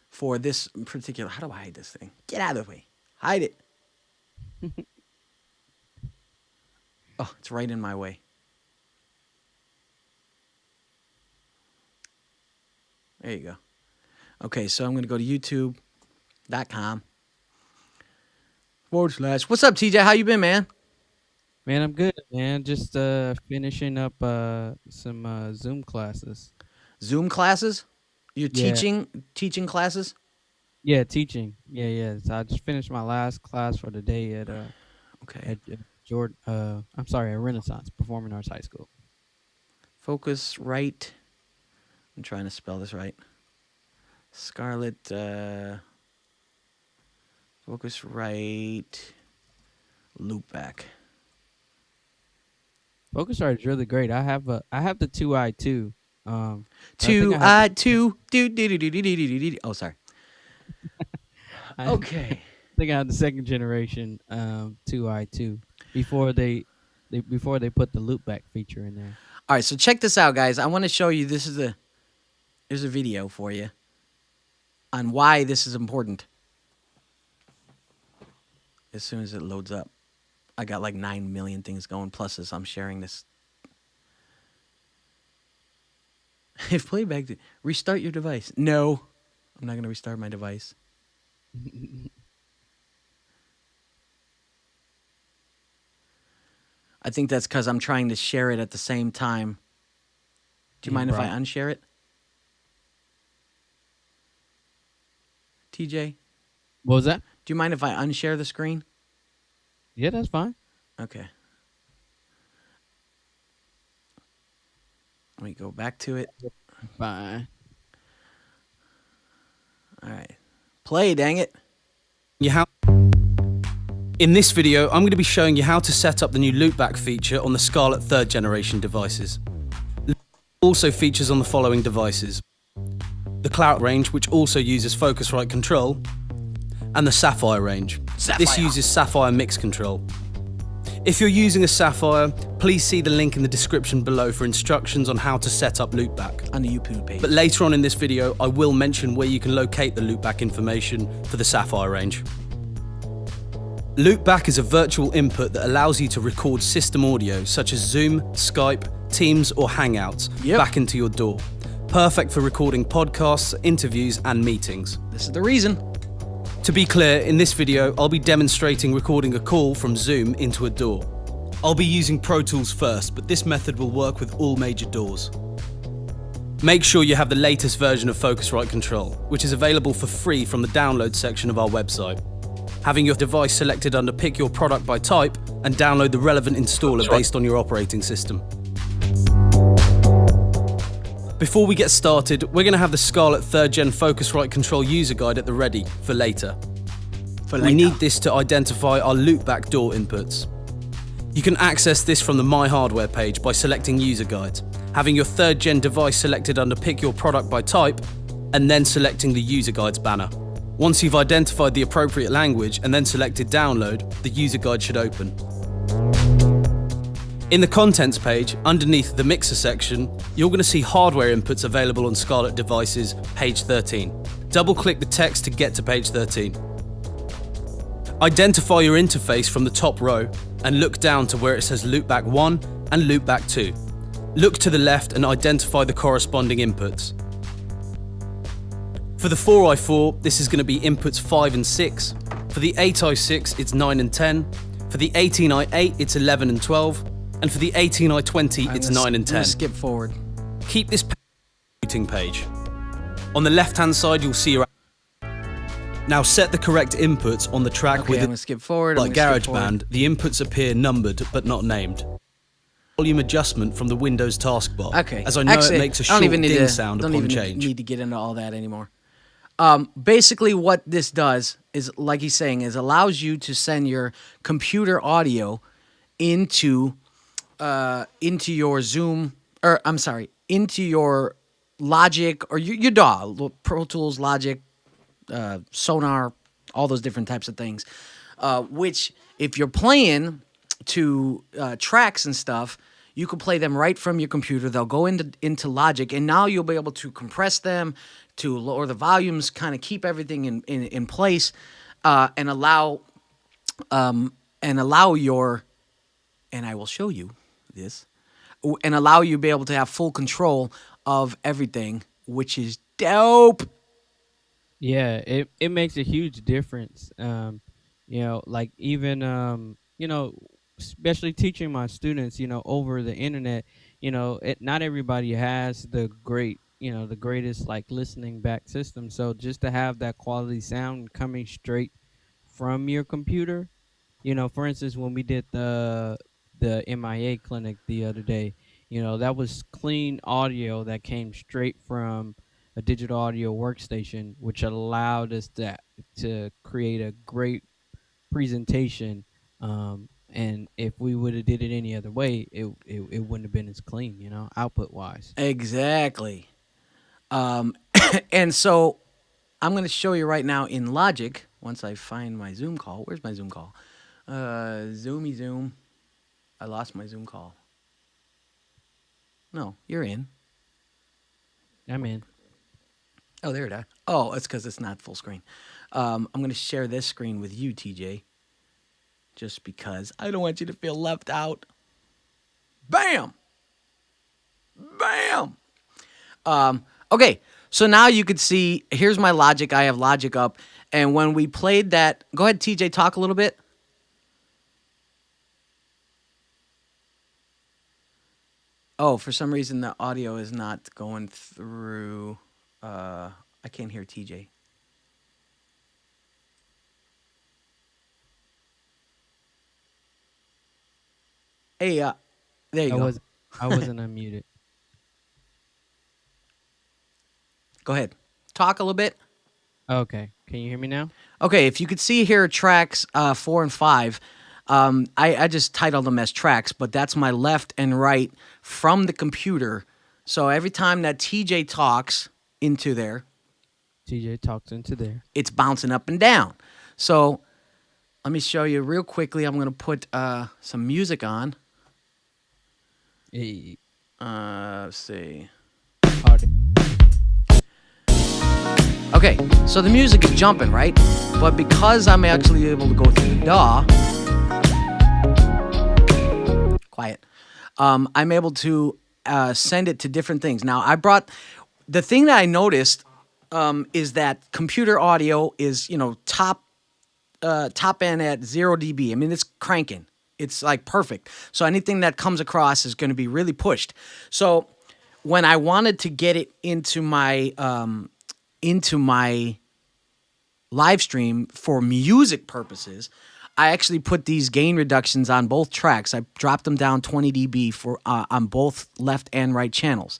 for this particular. How do I hide this thing? Get out of the way. Hide it. Oh, it's right in my way. There you go. Okay, so I'm going to go to youtube.com / What's up, TJ? How you been, man? man, I'm good, man. Just finishing up some Zoom classes. Zoom classes? You're Yeah, teaching classes? yeah, teaching. Yeah. So I just finished my last class for the day Okay. at Jordan. I'm sorry, at Renaissance Performing Arts High School. Focusrite. I'm trying to spell this right. Scarlett. Focusrite. Loopback. Focusrite is really great. I have the 2i2. I think Two I have I two do do do do do do do do. Oh, sorry. I Okay. think I have the second generation 2i2 before they put the loopback feature in there. All right. So check this out, guys. I want to show you. Here's a video for you on why this is important. As soon as it loads up, I got like 9 million things going. Plus, as I'm sharing this. If playback, restart your device. No, I'm not going to restart my device. I think that's because I'm trying to share it at the same time. Do you Yeah, mind if I bro. unshare it? TJ, What was that? do you mind if I unshare the screen? Yeah, that's fine. Okay. Let me go back to it. Fine. All right. Play, dang it. You how In this video, I'm going to be showing you how to set up the new loopback feature on the Scarlett 3rd generation devices. Also features on the following devices: the Clout range, which also uses Focusrite control, and the Sapphire range. This uses Sapphire mix control. If you're using a Sapphire, please see the link in the description below for instructions on how to set up loopback. On the YouTube page. But later on in this video, I will mention where you can locate the loopback information for the Sapphire range. Loopback is a virtual input that allows you to record system audio such as Zoom, Skype, Teams or Hangouts back into your DAW. Perfect for recording podcasts, interviews and meetings. This is the reason. To be clear, in this video, I'll be demonstrating recording a call from Zoom into a DAW. I'll be using Pro Tools first, but this method will work with all major DAWs. Make sure you have the latest version of Focusrite Control, which is available for free from the download section of our website. Having your device selected under Pick Your Product by Type, and download the relevant installer based on your operating system. Before we get started, we're going to have the Scarlett 3rd Gen Focusrite Control user guide at the ready for later. We need this to identify our loopback DAW inputs. You can access this from the My Hardware page by selecting User Guides, having your 3rd Gen device selected under Pick Your Product by Type, and then selecting the User Guides banner. Once you've identified the appropriate language and then selected Download, the user guide should open. In the Contents page, underneath the Mixer section, you're going to see hardware inputs available on Scarlett devices, page 13. Double-click the text to get to page 13. Identify your interface from the top row and look down to where it says Loopback 1 and Loopback 2. Look to the left and identify the corresponding inputs. For the 4i4, this is going to be inputs 5 and 6. For the 8i6, it's 9 and 10. For the 18i8, it's 11 and 12. And for the 18i20, it's 9 and 10. Skip forward. Keep this routing page. On the left-hand side, you'll see your... Now set the correct inputs on the track with I'm gonna skip forward. like GarageBand, the inputs appear numbered but not named. Volume adjustment from the Windows taskbar. Okay. As I know Actually, it makes a I don't short even need ding to, sound don't upon even change. need to get into all that anymore. Basically, what this does is, like he's saying, is allows you to send your computer audio into your Zoom, or I'm sorry, into your Logic or your DAW, Pro Tools, Logic, Sonar, all those different types of things. Which, if you're playing to tracks and stuff, you can play them right from your computer. They'll go into Logic, and now you'll be able to compress them, to lower the volumes, kind of keep everything in place, and allow your, and I will show you this, and allow you to be able to have full control of everything, which is dope. Yeah, it makes a huge difference. Like even especially teaching my students, over the internet, not everybody has the greatest like listening back system. So just to have that quality sound coming straight from your computer, for instance, when we did the MIA clinic the other day, that was clean audio that came straight from a digital audio workstation, which allowed us to create a great presentation. And if we would have did it any other way, it wouldn't have been as clean, output wise. Exactly. And so I'm going to show you right now in Logic, once I find my Zoom call. Where's my Zoom call? Zoomy Zoom. I lost my Zoom call. No, you're in. I'm in. Oh, there it is. Oh, it's because it's not full screen. I'm going to share this screen with you, TJ, just because I don't want you to feel left out. Bam! Bam! Okay, so now you could see, here's my Logic. I have Logic up. And when we played that, go ahead, TJ, talk a little bit. Oh, for some reason the audio is not going through. I can't hear TJ. Hey, there you I go. was I wasn't unmuted. Go ahead. Talk a little bit. Okay. Can you hear me now? Okay, if you could see here tracks 4 and 5, I just titled them as tracks, but that's my left and right from the computer. So every time that TJ talks into there, TJ talks into there. it's bouncing up and down. So let me show you real quickly. I'm going to put some music on. Eh, Let's see. hard- Okay, so the music is jumping, right? But because I'm actually able to go through the DAW, quiet, I'm able to send it to different things. Now, I brought the thing that I noticed is that computer audio is, top end at 0 dB. I mean, it's cranking. It's like perfect. So anything that comes across is going to be really pushed. So when I wanted to get it into my live stream for music purposes, I actually put these gain reductions on both tracks. I dropped them down 20 dB for on both left and right channels.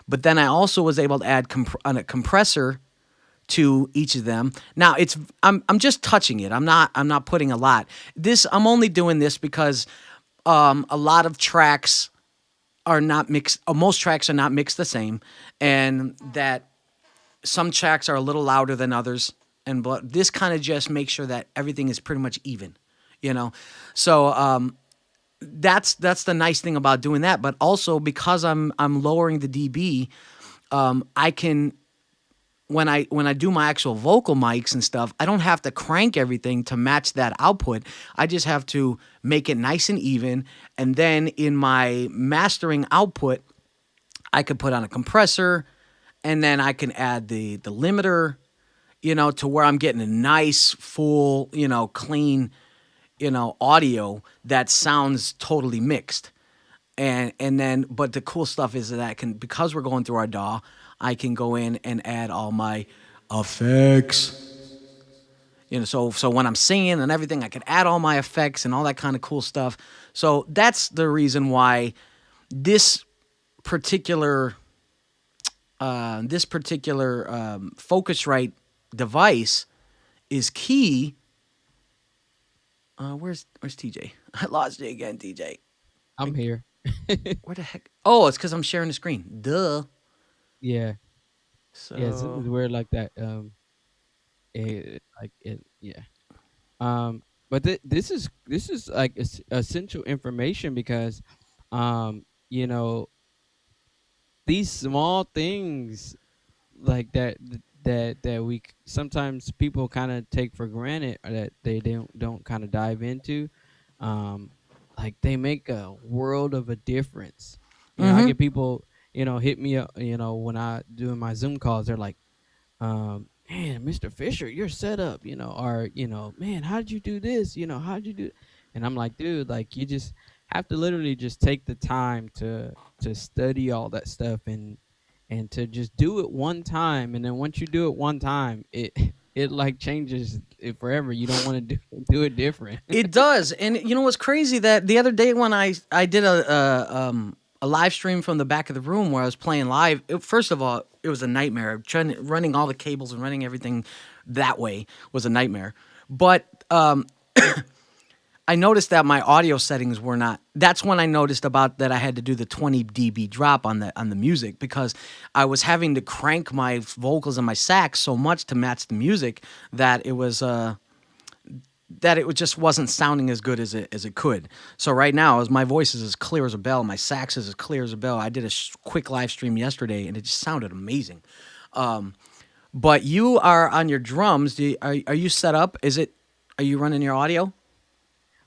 But then I also was able to add a compressor to each of them. Now I'm just touching it. I'm not putting a lot. I'm only doing this because a lot of tracks are not mixed. Most tracks are not mixed the same, and that some tracks are a little louder than others, and but this kind of just makes sure that everything is pretty much even, you know. So that's the nice thing about doing that. But also because I'm lowering the dB, I can when I do my actual vocal mics and stuff, I don't have to crank everything to match that output. I just have to make it nice and even, and then in my mastering output, I could put on a compressor, and then I can add the limiter, to where I'm getting a nice, full, clean, audio that sounds totally mixed. And then, but the cool stuff is that I can, because we're going through our DAW, I can go in and add all my effects. So when I'm singing and everything, I can add all my effects and all that kind of cool stuff. So that's the reason why this particular Focusrite device is key. Where's TJ? I lost you again, TJ. I'm here. Where the heck? Oh, it's because I'm sharing the screen. Duh. Yeah. Yeah, Zoom is So weird like that. Yeah. But this is like essential information because, you know, these small things like that sometimes people kind of take for granted or that they don't kind of dive into, um like they make a world of a difference. I mm-hmm. get people, hit me up, when I doing my Zoom calls. They're like, man, Mr. Fisher, your setup, or, man, how did you do this? How did you do? And I'm like, dude, like you just have to literally just take the time to study all that stuff and to just do it one time. And then once you do it one time, it it like changes it forever. You don't want to do it different. It does, and you know what's crazy? That the other day when I did a live stream from the back of the room where I was playing live. First of all, it was a nightmare. Running all the cables and running everything that way was a nightmare. But I noticed that my audio settings were not. That's when I noticed about that I had to do the 20 dB drop on the music, because I was having to crank my vocals and my sax so much to match the music that it just wasn't sounding as good as it could. So right now, as my voice is as clear as a bell, my sax is as clear as a bell. I did a quick live stream yesterday, and it just sounded amazing. But you are on your drums. Are you set up? Are you running your audio?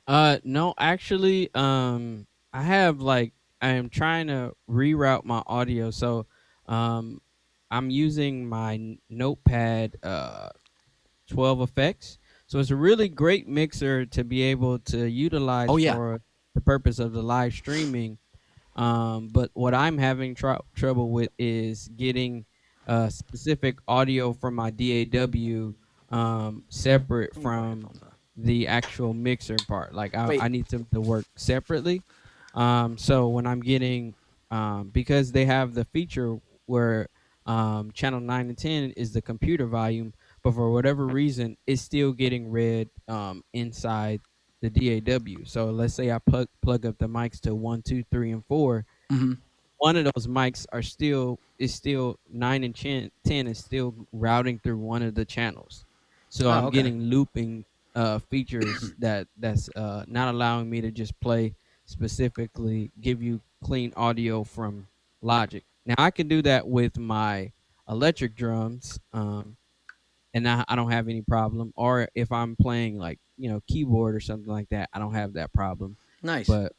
No, actually, I have like I am trying to reroute my audio. So, um, I'm using my Notepad 12 effects. So it's a really great mixer to be able to utilize Oh yeah. for the purpose of the live streaming. But what I'm having trouble with is getting specific audio from my DAW separate Let me put my from headphones on. the actual mixer part. Like I Wait. need them to work separately. So when I'm getting, because they have the feature where channel 9 and 10 is the computer volume, but for whatever reason, it's still getting read inside the DAW. So let's say I plug up the mics to 1, 2, 3, and 4. Hmm. One of those mics is still 9 and 10 is still routing through one of the channels. So Oh, I'm okay. getting looping features that's not allowing me to just play specifically give you clean audio from Logic. Now I can do that with my electric drums, and I don't have any problem. Or if I'm playing like keyboard or something like that, I don't have that problem. Nice. But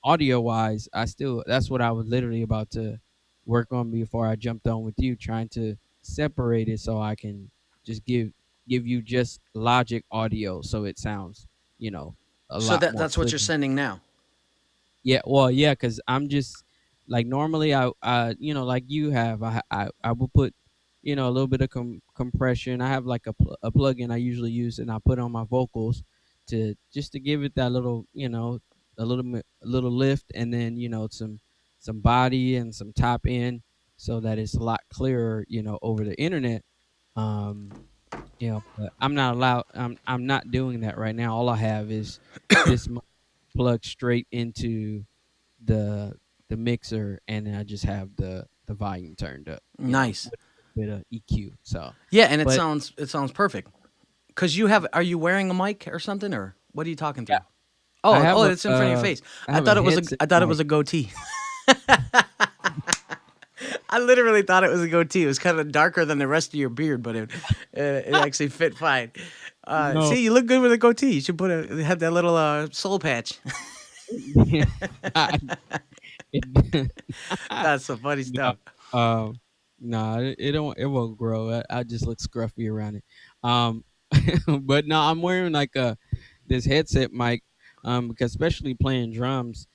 audio wise, I still that's what I was literally about to work on before I jumped on with you, trying to separate it so I can just give you just Logic audio so it sounds, you know, a So lot more that's what you're clean. sending now. Yeah, well, yeah, because I'm just like normally like you have, I will put, a little bit of compression. I have like a plugin I usually use, and I put on my vocals to just to give it that little, a little lift, and then some body and some top end, so that it's a lot clearer, over the internet. Um, but I'm not allowed. I'm not doing that right now. All I have is this plug straight into the the mixer, and then I just have the volume turned up, Nice. with a bit of EQ. So, Yeah, and but it sounds perfect. Cause you have, are you wearing a mic or something, or what are you talking yeah, through? Oh, oh, it's in front of your face. I have a headset I thought it was mic. a goatee. I literally thought it was a goatee. It was kind of darker than the rest of your beard, but it actually fit fine. No, See, you look good with a goatee. You should have that little soul patch. yeah, I, it, That's some funny no, stuff. no, it won't grow. I just look scruffy around it. Um, but no, I'm wearing like this headset mic, because especially playing drums,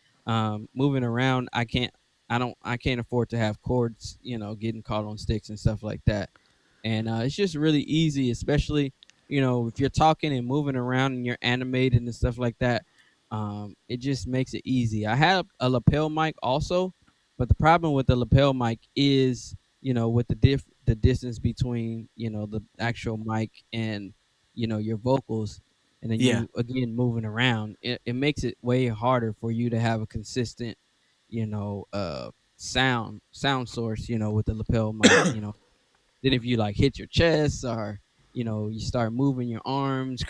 moving around, I can't afford to have cords, getting caught on sticks and stuff like that. And it's just really easy, especially if you're talking and moving around and you're animated and stuff like that. It just makes it easy. I have a lapel mic also, but the problem with the lapel mic is, with the distance between the actual mic and your vocals, and then Yeah. you again moving around, it makes it way harder for you to have a consistent, you know, uh, sound source, with the lapel mic. Then if you like hit your chest, or you start moving your arms,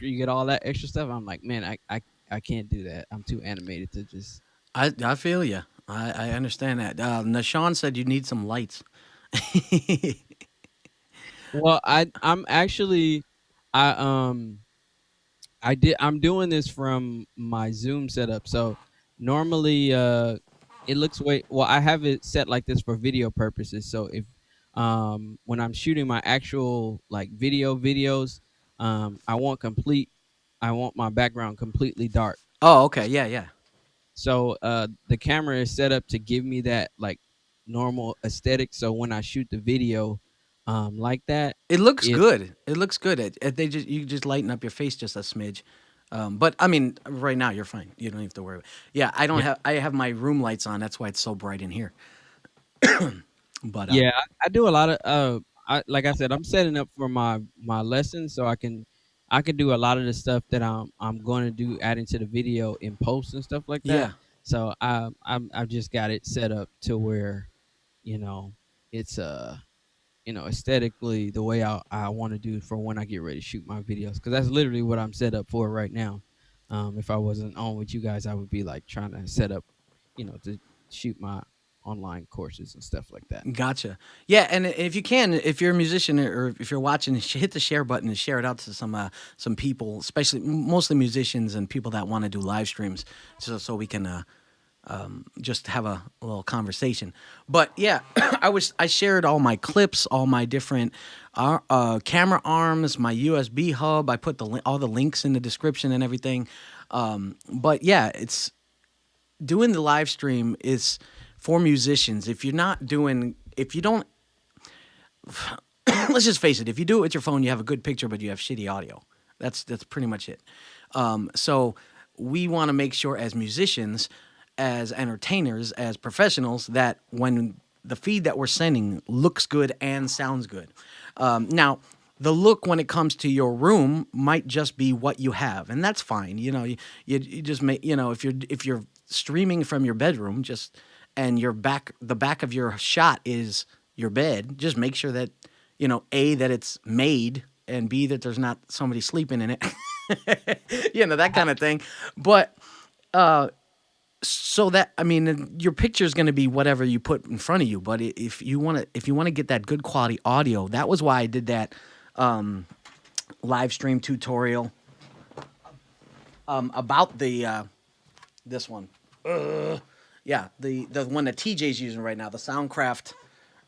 you get all that extra stuff. I'm like, man, I can't do that. I'm too animated to just. I feel you. I understand that. Nashawn said you need some lights. Well, I'm actually, I I'm doing this from my Zoom setup. So normally it looks way well, I have it set like this for video purposes. So if when I'm shooting my actual like videos, I want my background completely dark. Oh, okay. Yeah, yeah. So the camera is set up to give me that like normal aesthetic. So when I shoot the video like that, It looks it good. It looks good. They just, you just lighten up your face just a smidge. But I mean, right now you're fine. You don't have to worry. Yeah, I don't yeah. have. I have my room lights on. That's why it's so bright in here. But Yeah, I do a lot of like I said, I'm setting up for my lessons so I can do a lot of the stuff that I'm going to do adding to the video in post and stuff like that. yeah, So I've just got it set up to where, you know, it's aesthetically the way I want to do for when I get ready to shoot my videos, cuz that's literally what I'm set up for right now. If I wasn't on with you guys, I would be like trying to set up, to shoot my online courses and stuff like that. gotcha. Yeah, and if you can, if you're a musician or if you're watching, hit the share button and share it out to some people, especially mostly musicians and people that want to do live streams, so we can just have a little conversation. But yeah, I shared all my clips, all my different camera arms, my USB hub. I put all the links in the description and everything. But yeah, it's doing the live stream is for musicians. If you don't, let's just face it. If you do it with your phone, you have a good picture, but you have shitty audio. That's pretty much it. So we want to make sure as musicians, as entertainers, as professionals, that when the feed that we're sending looks good and sounds good. Now, the look when it comes to your room might just be what you have, and that's fine. You just make, if you're streaming from your bedroom, just and the back of your shot is your bed, just make sure that a, that it's made, and b, that there's not somebody sleeping in it, that kind of thing. But so that, I mean, your picture is going to be whatever you put in front of you. But if you want to get that good quality audio, that was why I did that live stream tutorial about the this one. Yeah, the one that TJ's using right now, the Soundcraft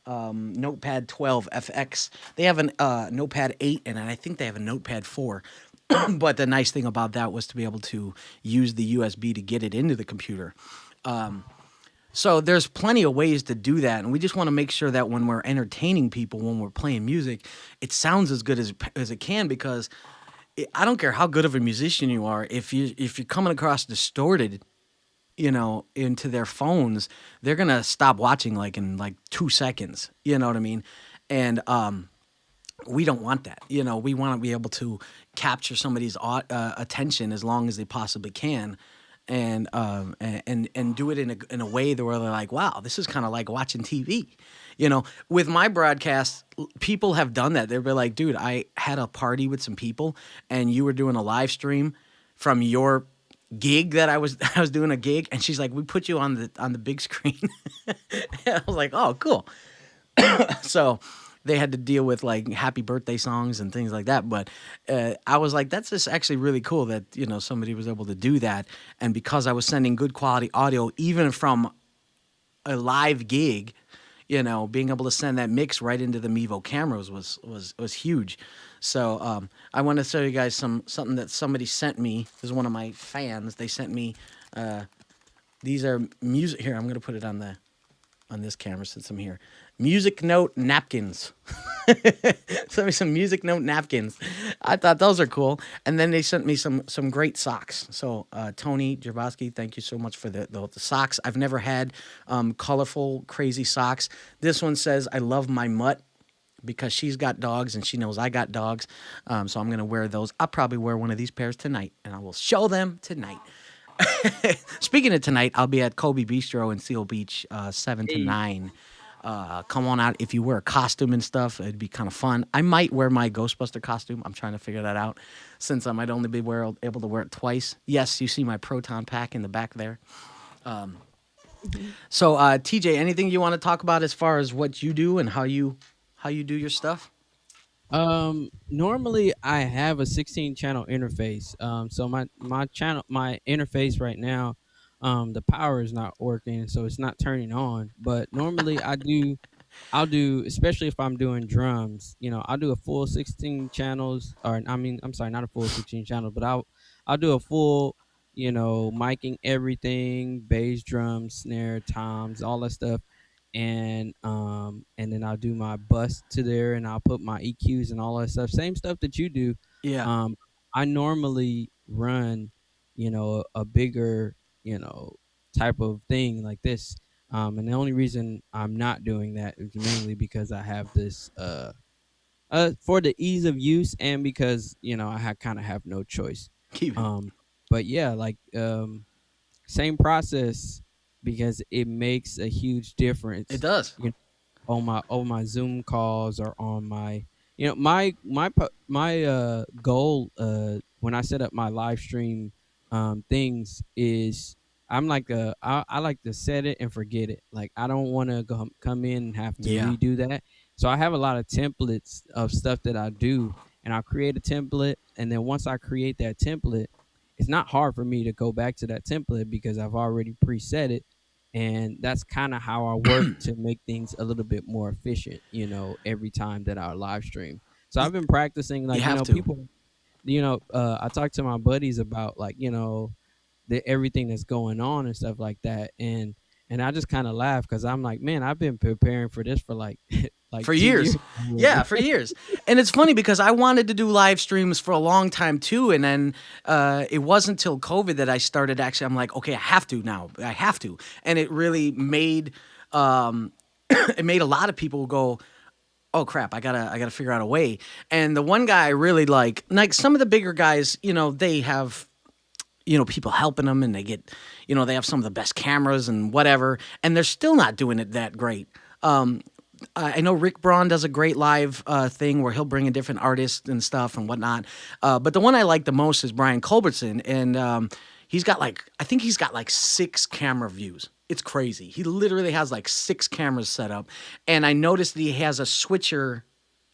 Notepad 12 FX. They have an Notepad 8, and I think they have a Notepad 4. But the nice thing about that was to be able to use the USB to get it into the computer. So there's plenty of ways to do that, and we just want to make sure that when we're entertaining people, when we're playing music, it sounds as good as it can. Because I don't care how good of a musician you are, if you're coming across distorted, into their phones, they're gonna stop watching like in like 2 seconds. You know what I mean? And we don't want that. We want to be able to capture somebody's attention as long as they possibly can, and do it in a way that where they're like, wow, this is kind of like watching TV. With my broadcast, people have done that. They'll be like, dude, I had a party with some people, and you were doing a live stream from your gig that I was doing a gig, and she's like, we put you on the big screen. And I was like, oh, cool. So they had to deal with like happy birthday songs and things like that. But I was like, that's just actually really cool that, somebody was able to do that. And because I was sending good quality audio, even from a live gig, being able to send that mix right into the Mevo cameras was huge. So I want to show you guys something that somebody sent me. This is one of my fans. They sent me, these are music. Here, I'm going to put it on this camera since I'm here. Music note napkins. Sent me some music note napkins. I thought those are cool. And then they sent me some great socks. So Tony Javoski, thank you so much for the socks. I've never had colorful, crazy socks. This one says, I love my mutt, because she's got dogs and she knows I got dogs. So I'm going to wear those. I'll probably wear one of these pairs tonight, and I will show them tonight. Speaking of tonight, I'll be at Kobe Bistro in Seal Beach, 7 to 9. Come on out. If you wear a costume and stuff, it'd be kind of fun. I might wear my Ghostbuster costume. I'm trying to figure that out, since I might only be able to wear it twice. Yes, you see my proton pack in the back there. So TJ, anything you want to talk about as far as what you do and how you do your stuff? Normally I have a 16 channel interface. So my channel, my interface right now, the power is not working, so it's not turning on. But normally I'll do, especially if I'm doing drums, I'll do a full 16 channels, or I mean, I'm sorry, not a full 16 channels, but I'll do a full, miking everything, bass, drums, snare, toms, all that stuff. And then I'll do my bus to there, and I'll put my EQs and all that stuff. Same stuff that you do. Yeah. Um, I normally run, a bigger, type of thing like this. And the only reason I'm not doing that is mainly because I have this for the ease of use, and because I kind of have no choice. Keep it. But yeah, like same process, because it makes a huge It difference. does. On my Zoom calls, or on my, my goal when I set up my live stream things is, I like to set it and forget it. Like, I don't want to come in and have to Yeah. redo that. So I have a lot of templates of stuff that I do, and I'll create a template, and then once I create that template, it's not hard for me to go back to that template because I've already preset it. And that's kind of how I work to make things a little bit more efficient, every time that I live stream. So I've been practicing, You like, have to. people, I talk to my buddies about, like, everything that's going on and stuff like that. And I just kind of laugh, because I'm like, man, I've been preparing for this for like like For 2 years. years. Yeah, for years. And it's funny because I wanted to do live streams for a long time too. And then it wasn't until COVID that I started actually, I'm like, okay, I have to now. I have to. And it really made it made a lot of people go, oh crap, I gotta figure out a way. And the one guy I really like some of the bigger guys, they have people helping them and they get, they have some of the best cameras and whatever, and they're still not doing it that great. I know Rick Braun does a great live thing where he'll bring in different artists and stuff and whatnot. But the one I like the most is Brian Culbertson, and he's got I think he's got 6 camera views. It's crazy. He literally has 6 cameras set up, and I noticed that he has a switcher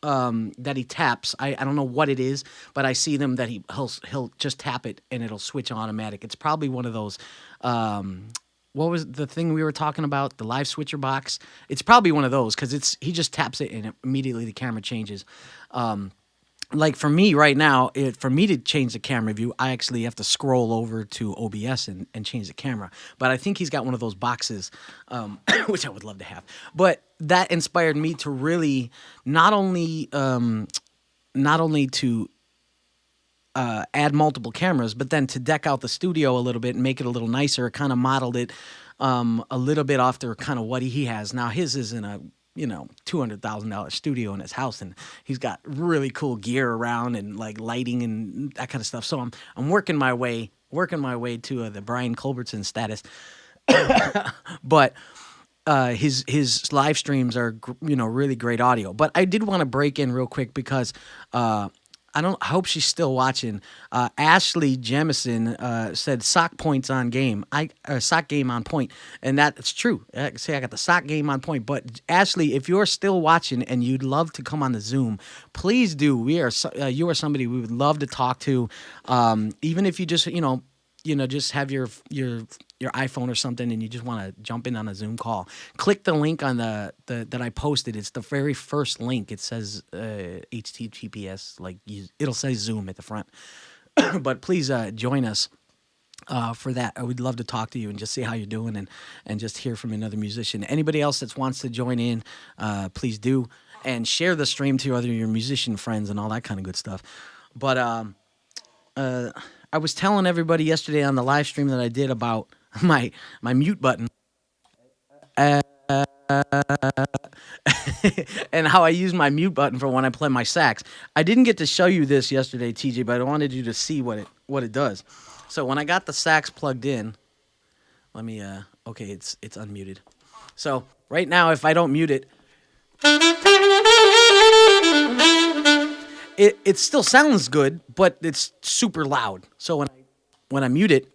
that he taps. I don't know what it is, but I see them that he'll just tap it and it'll switch automatic. It's probably one of those. What was the thing we were talking about? The live switcher box. It's probably one of those because he just taps it and immediately the camera changes. Like for me right now, for me to change the camera view, I actually have to scroll over to OBS and change the camera. But I think he's got one of those boxes, which I would love to have. But that inspired me to really not only to add multiple cameras, but then to deck out the studio a little bit and make it a little nicer. Kind of modeled it a little bit after kind of what he has now. His is in a $200,000 studio in his house, and he's got really cool gear around and lighting and that kind of stuff. So I'm working my way to the Brian Culbertson status. But his live streams are really great audio. But I did want to break in real quick because I hope she's still watching. Ashley Jemison said sock points on game. Sock game on point, and that's true. I got the sock game on point. But Ashley, if you're still watching and you'd love to come on the Zoom, please do. You are somebody we would love to talk to. Even if you just just have your iPhone or something and you just want to jump in on a Zoom call, click the link on the that I posted. It's the very first link. It says HTTPS, it'll say Zoom at the front. But please join us for that. I would love to talk to you and just see how you're doing and just hear from another musician. Anybody else that wants to join in, please do, and share the stream to your musician friends and all that kind of good stuff. But I was telling everybody yesterday on the live stream that I did about my mute button and how I use my mute button for when I play my sax. I didn't get to show you this yesterday, TJ, but I wanted you to see what it does. So when I got the sax plugged in, let me okay, it's unmuted. So right now, if I don't mute it, it still sounds good, but it's super loud. So when I mute it,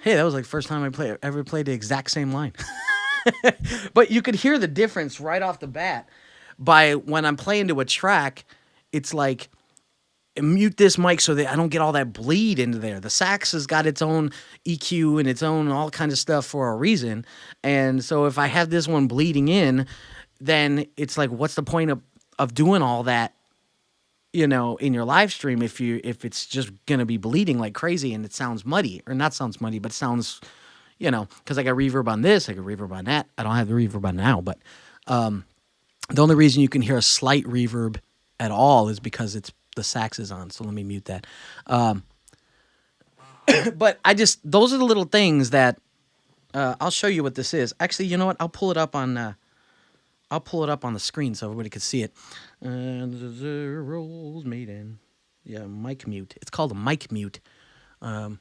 hey, that was the first time I ever played the exact same line. But you could hear the difference right off the bat by when I'm playing to a track. It's mute this mic so that I don't get all that bleed into there. The sax has got its own EQ and its own all kinds of stuff for a reason. And so if I have this one bleeding in, then it's what's the point of doing all that, in your live stream if it's just gonna be bleeding like crazy and it sounds muddy, or not sounds muddy, but sounds, because I got reverb on this, I got reverb on that. I don't have the reverb on now, but the only reason you can hear a slight reverb at all is because the sax is on. So let me mute that. But those are the little things that I'll show you what this is. Actually, you know what? I'll pull it up on the screen so everybody can see it. The rolls made in. Yeah, mic mute. It's called a mic mute. Is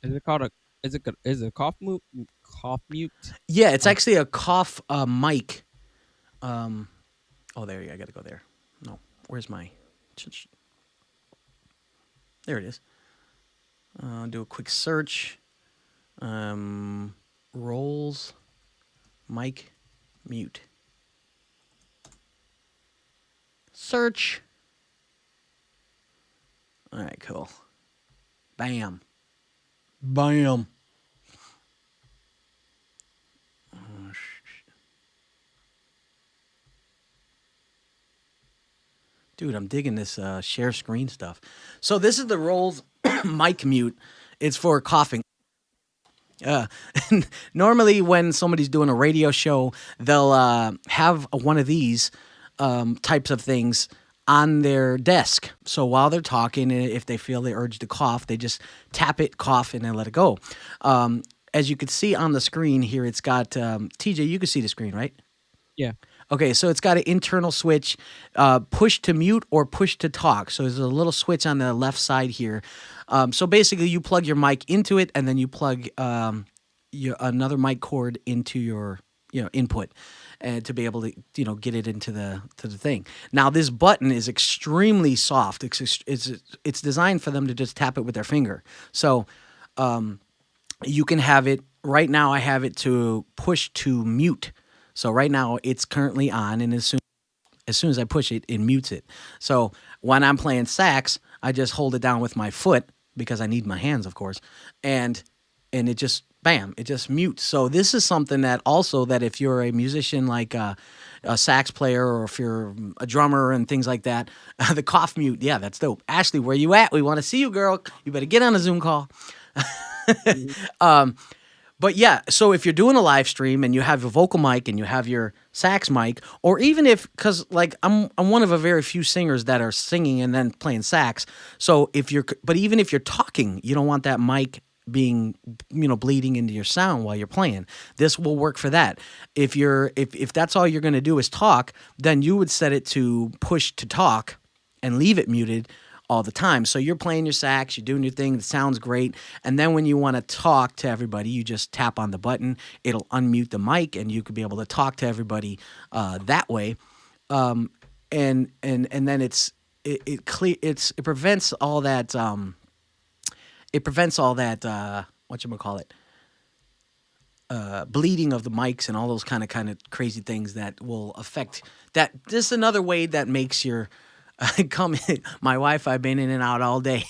it called is it a cough mute? Cough mute? Yeah, it's actually a cough mic. Oh, there you go. I gotta go there. No, where's my? There it is. Do a quick search. Rolls, mic, mute. Search. All right, cool. Bam. Bam. Dude, I'm digging this share screen stuff. So this is the Rolls mic mute. It's for coughing. Uh, normally, when somebody's doing a radio show, they'll have one of these types of things on their desk. So while they're talking, if they feel the urge to cough, they just tap it, cough, and then let it go. As you can see on the screen here, it's got TJ. You can see the screen, right? Yeah. Okay, so it's got an internal switch, push to mute or push to talk. So there's a little switch on the left side here. So basically, you plug your mic into it, and then you plug another mic cord into your input, and to be able to get it into the thing. Now this button is extremely soft. It's designed for them to just tap it with their finger. So you can have it right now. I have it to push to mute. So right now it's currently on, and as soon as I push it, it mutes it. So when I'm playing sax, I just hold it down with my foot because I need my hands, of course, and it just bam, it just mutes. So this is something that also that if you're a musician like a sax player, or if you're a drummer and things like that, the cough mute, yeah, that's dope. Ashley, where you at? We want to see you, girl. You better get on a Zoom call. But yeah, so if you're doing a live stream and you have your vocal mic and you have your sax mic, or even because like I'm one of a very few singers that are singing and then playing sax. So but even if you're talking, you don't want that mic being bleeding into your sound while you're playing. This will work for that. If that's all you're going to do is talk, then you would set it to push to talk and leave it muted all the time. So you're playing your sax, you're doing your thing, it sounds great. And then when you want to talk to everybody, you just tap on the button, it'll unmute the mic, and you could be able to talk to everybody that way. And then it prevents all that whatchamacallit, bleeding of the mics and all those kind of crazy things that will affect that. This is another way that makes your my Wi-Fi been in and out all day.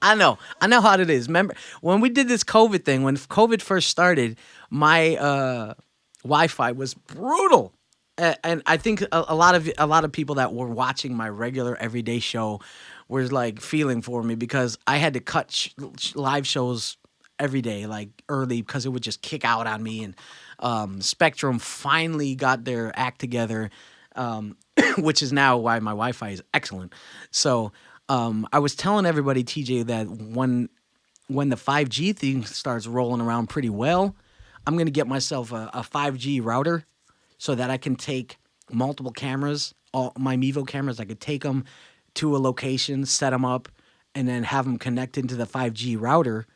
I know how it is. Remember when we did this COVID thing, when COVID first started, my Wi-Fi was brutal. And I think a lot of people that were watching my regular everyday show were like feeling for me, because I had to cut live shows every day, like early, because it would just kick out on me. And Spectrum finally got their act together, which is now why my Wi-Fi is excellent. So I was telling everybody, TJ, that when the 5G thing starts rolling around pretty well, I'm going to get myself a 5G router so that I can take multiple cameras, all my Mevo cameras. I could take them to a location, set them up, and then have them connect into the 5G router.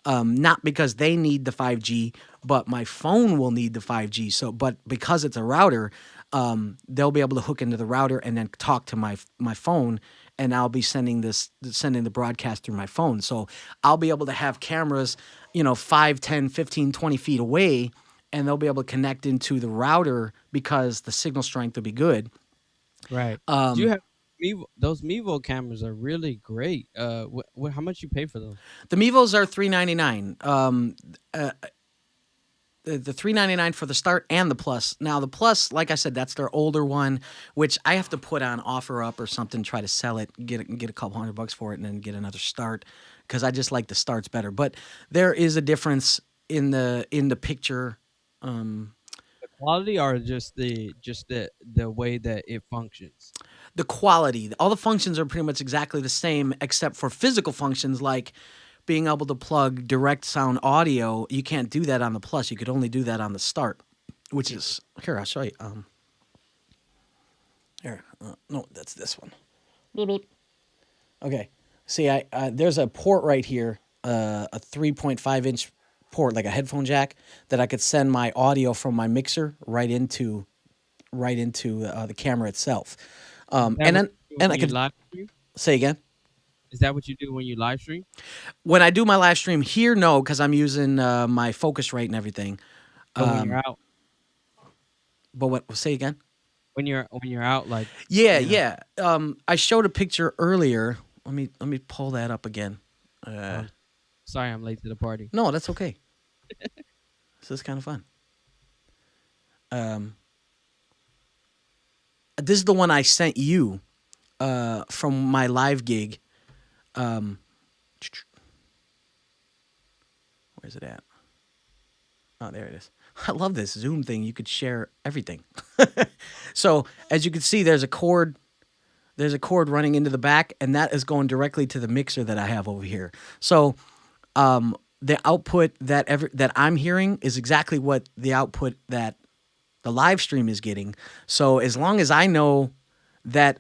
Not because they need the 5G, but my phone will need the 5G. So, but because it's a router, they'll be able to hook into the router and then talk to my phone, and I'll be sending the broadcast through my phone. So I'll be able to have cameras, 5, 10, 15, 20 feet away, and they'll be able to connect into the router because the signal strength will be good. Right. Do you have those Mevo cameras are really great. How much you pay for those? The Mevos are $399. The $399 for the start and the plus. Now the plus, like I said, that's their older one, which I have to put on OfferUp or something, try to sell it, get a couple $100 for it, and then get another start, because I just like the starts better. But there is a difference in the picture. The quality, or just the way that it functions? The quality. All the functions are pretty much exactly the same, except for physical functions like being able to plug direct sound audio. You can't do that on the plus. You could only do that on the start, which is here. I'll show you. Here, no, that's this one. Okay. See, I there's a port right here, a 3.5-inch port, like a headphone jack, that I could send my audio from my mixer right into the camera itself. And I could live stream? Say again. Is that what you do when you live stream? When I do my live stream here, no, because I'm using my focus rate and everything. When you're out. But what? Say again. When you're out, like. Yeah. I showed a picture earlier. Let me pull that up again. Sorry, I'm late to the party. No, that's okay. This is kind of fun. This is the one I sent you from my live gig. What Where's it at? Oh, there it is. I love this Zoom thing. You could share everything. So as you can see, there's a cord. There's a cord running into the back, and that is going directly to the mixer that I have over here. So the output that I'm hearing is exactly what the output that the live stream is getting. So as long as I know that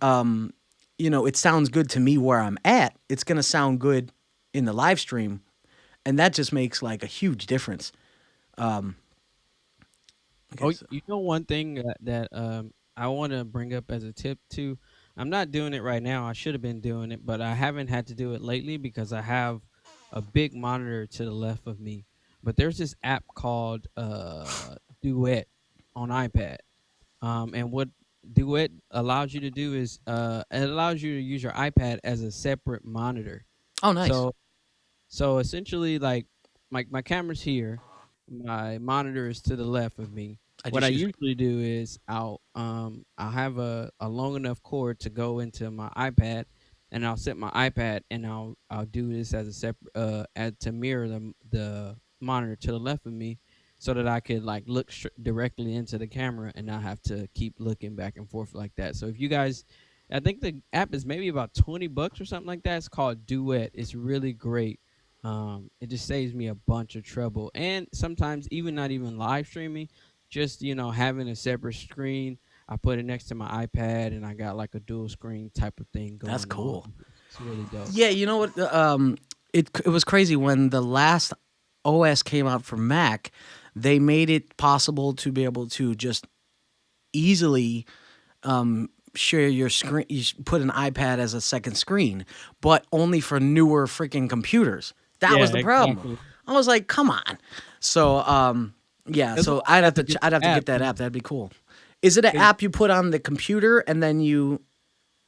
it sounds good to me where I'm at, it's gonna sound good in the live stream, and that just makes like a huge difference. Okay, Oh, so- you know one thing that I want to bring up as a tip too. I'm not doing it right now. I should have been doing it, but I haven't had to do it lately because I have a big monitor to the left of me. But there's this app called Duet on iPad. And what Duet allows you to do is it allows you to use your iPad as a separate monitor. oh, nice. So so essentially, like my camera's here, my monitor is to the left of me. I What I just use usually do is I'll have a long enough cord to go into my iPad, and I'll set my iPad, and I'll do this as a separate to mirror the monitor to the left of me, so that I could like look directly into the camera and not have to keep looking back and forth like that. So if you guys, I think the app is maybe about $20 or something like that. It's called Duet. It's really great. It just saves me a bunch of trouble, and sometimes even not even live streaming, just having a separate screen. I put it next to my iPad, and I got like a dual screen type of thing going That's cool. on. It's really dope. Yeah, you know what? It was crazy when the last OS came out for Mac. They made it possible to be able to just easily share your screen. You put an iPad as a second screen, but only for newer freaking computers. That was Yeah, the problem. exactly. I was like, come on. So yeah. As So long as you I'd have to app, get that app. That'd be cool. Is it an app you put on the computer and then yeah,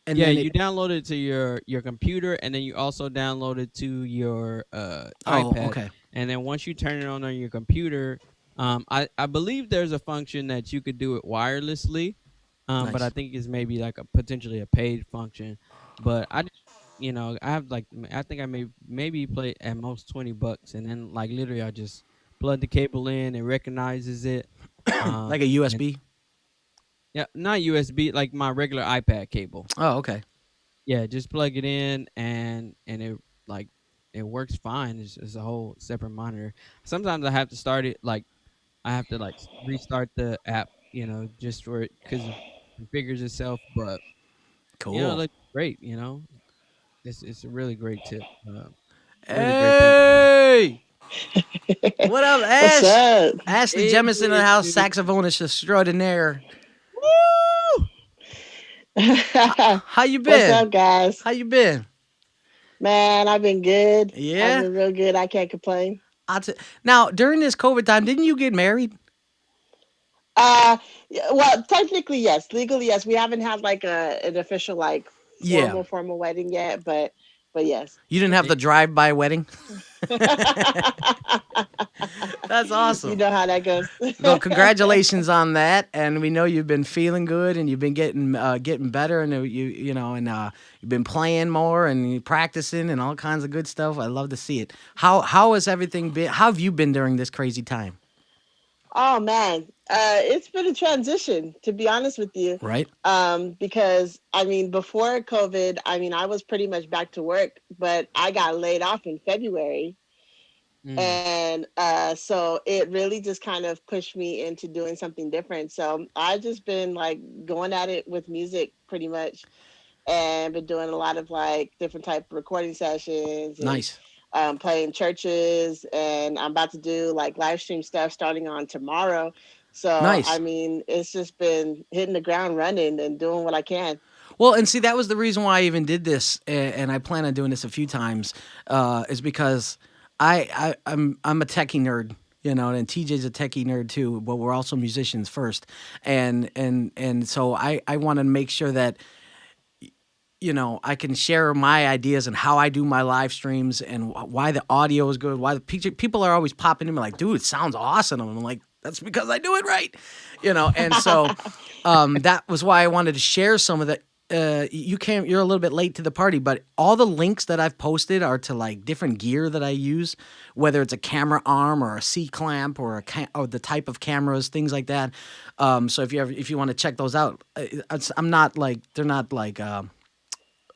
then you download it to your computer, and then you also download it to your Oh, iPad. okay. And then once you turn it on your computer, I believe there's a function that you could do it wirelessly, but I Nice. think it's maybe like a potentially a paid function. But I just I have like I think I maybe play at most $20, and then like literally I just plug the cable in, it recognizes it, Like a and USB. yeah, not USB, like my regular iPad cable. Oh, okay. Yeah, just plug it in, and it like it works fine. It's a whole separate monitor. Sometimes I have to start it like I have to like restart the app, just for it because it configures itself. But it Cool. looks great. It's a really great tip. Really great thing to do. Hey, what up, What's Ash? up? Ashley Hey, Jemison in the house, dude. saxophonist extraordinaire. Woo! How you What's been? up, guys? How you been? Man, I've been good. I've Yeah. been real good. I can't complain. Now, during this COVID time, didn't you get married? Well, technically, yes. Legally, yes. We haven't had like an official, like Yeah. formal wedding yet, but yes. You didn't have the drive-by wedding? You That's awesome. know how that goes. Well, congratulations on that, and we know you've been feeling good, and you've been getting better, and you've been playing more and you practicing and all kinds of good stuff. I love to see it. How has everything been? How have you been during this crazy time? Oh man, it's been a transition, to be honest with you. Right? Because I mean, before COVID, I mean, I was pretty much back to work, but I got laid off in February. And so it really just kind of pushed me into doing something different. So I've just been like going at it with music pretty much, and been doing a lot of like different type of recording sessions and Nice. playing churches. And I'm about to do like live stream stuff starting on tomorrow. So Nice. I mean, it's just been hitting the ground running and doing what I can. Well, and see, that was the reason why I even did this, and I plan on doing this a few times, is because I'm a techie nerd, and TJ's a techie nerd too, but we're also musicians first, and so I want to make sure that I can share my ideas and how I do my live streams and why the audio is good, why the people are always popping in me like, dude, it sounds awesome. And I'm like, that's because I do it right, and so that was why I wanted to share some of that. you can't. You're a little bit late to the party, but all the links that I've posted are to like different gear that I use, whether it's a camera arm or a C clamp or or the type of cameras, things like that. So if you want to check those out, I'm not like they're not like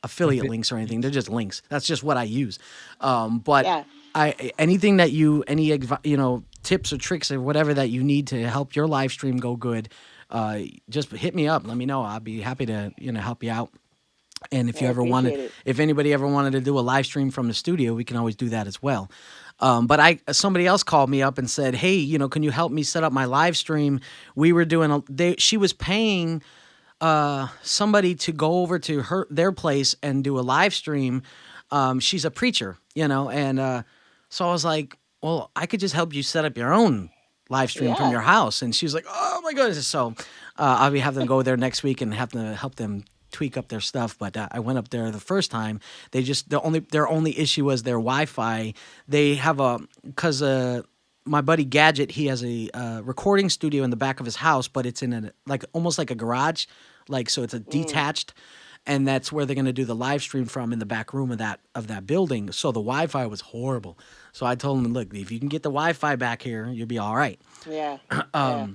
affiliate links or anything. They're just links. That's just what I use. But Yeah. I anything that tips or tricks or whatever that you need to help your live stream go good, just hit me up. Let me know. I'll be happy to help you out. And if I you ever wanted, appreciate it. if anybody ever wanted to do a live stream from the studio, we can always do that as well. But somebody else called me up and said, "Hey, can you help me set up my live stream?" We were doing she was paying somebody to go over to their place and do a live stream. She's a preacher, and so I was like, "Well, I could just help you set up your own live stream from Yeah. your house." And she was like, "Oh my goodness!" So I'll be having them go there next week and have to help them tweak up their stuff. But I went up there the first time. Their only issue was their Wi-Fi. They have because my buddy Gadget, he has a recording studio in the back of his house, but it's in almost like a garage, so it's a detached, and that's where they're going to do the live stream from, in the back room of that building. So the Wi-Fi was horrible. So I told him, look, if you can get the Wi-Fi back here, you'll be all right. Yeah. Yeah.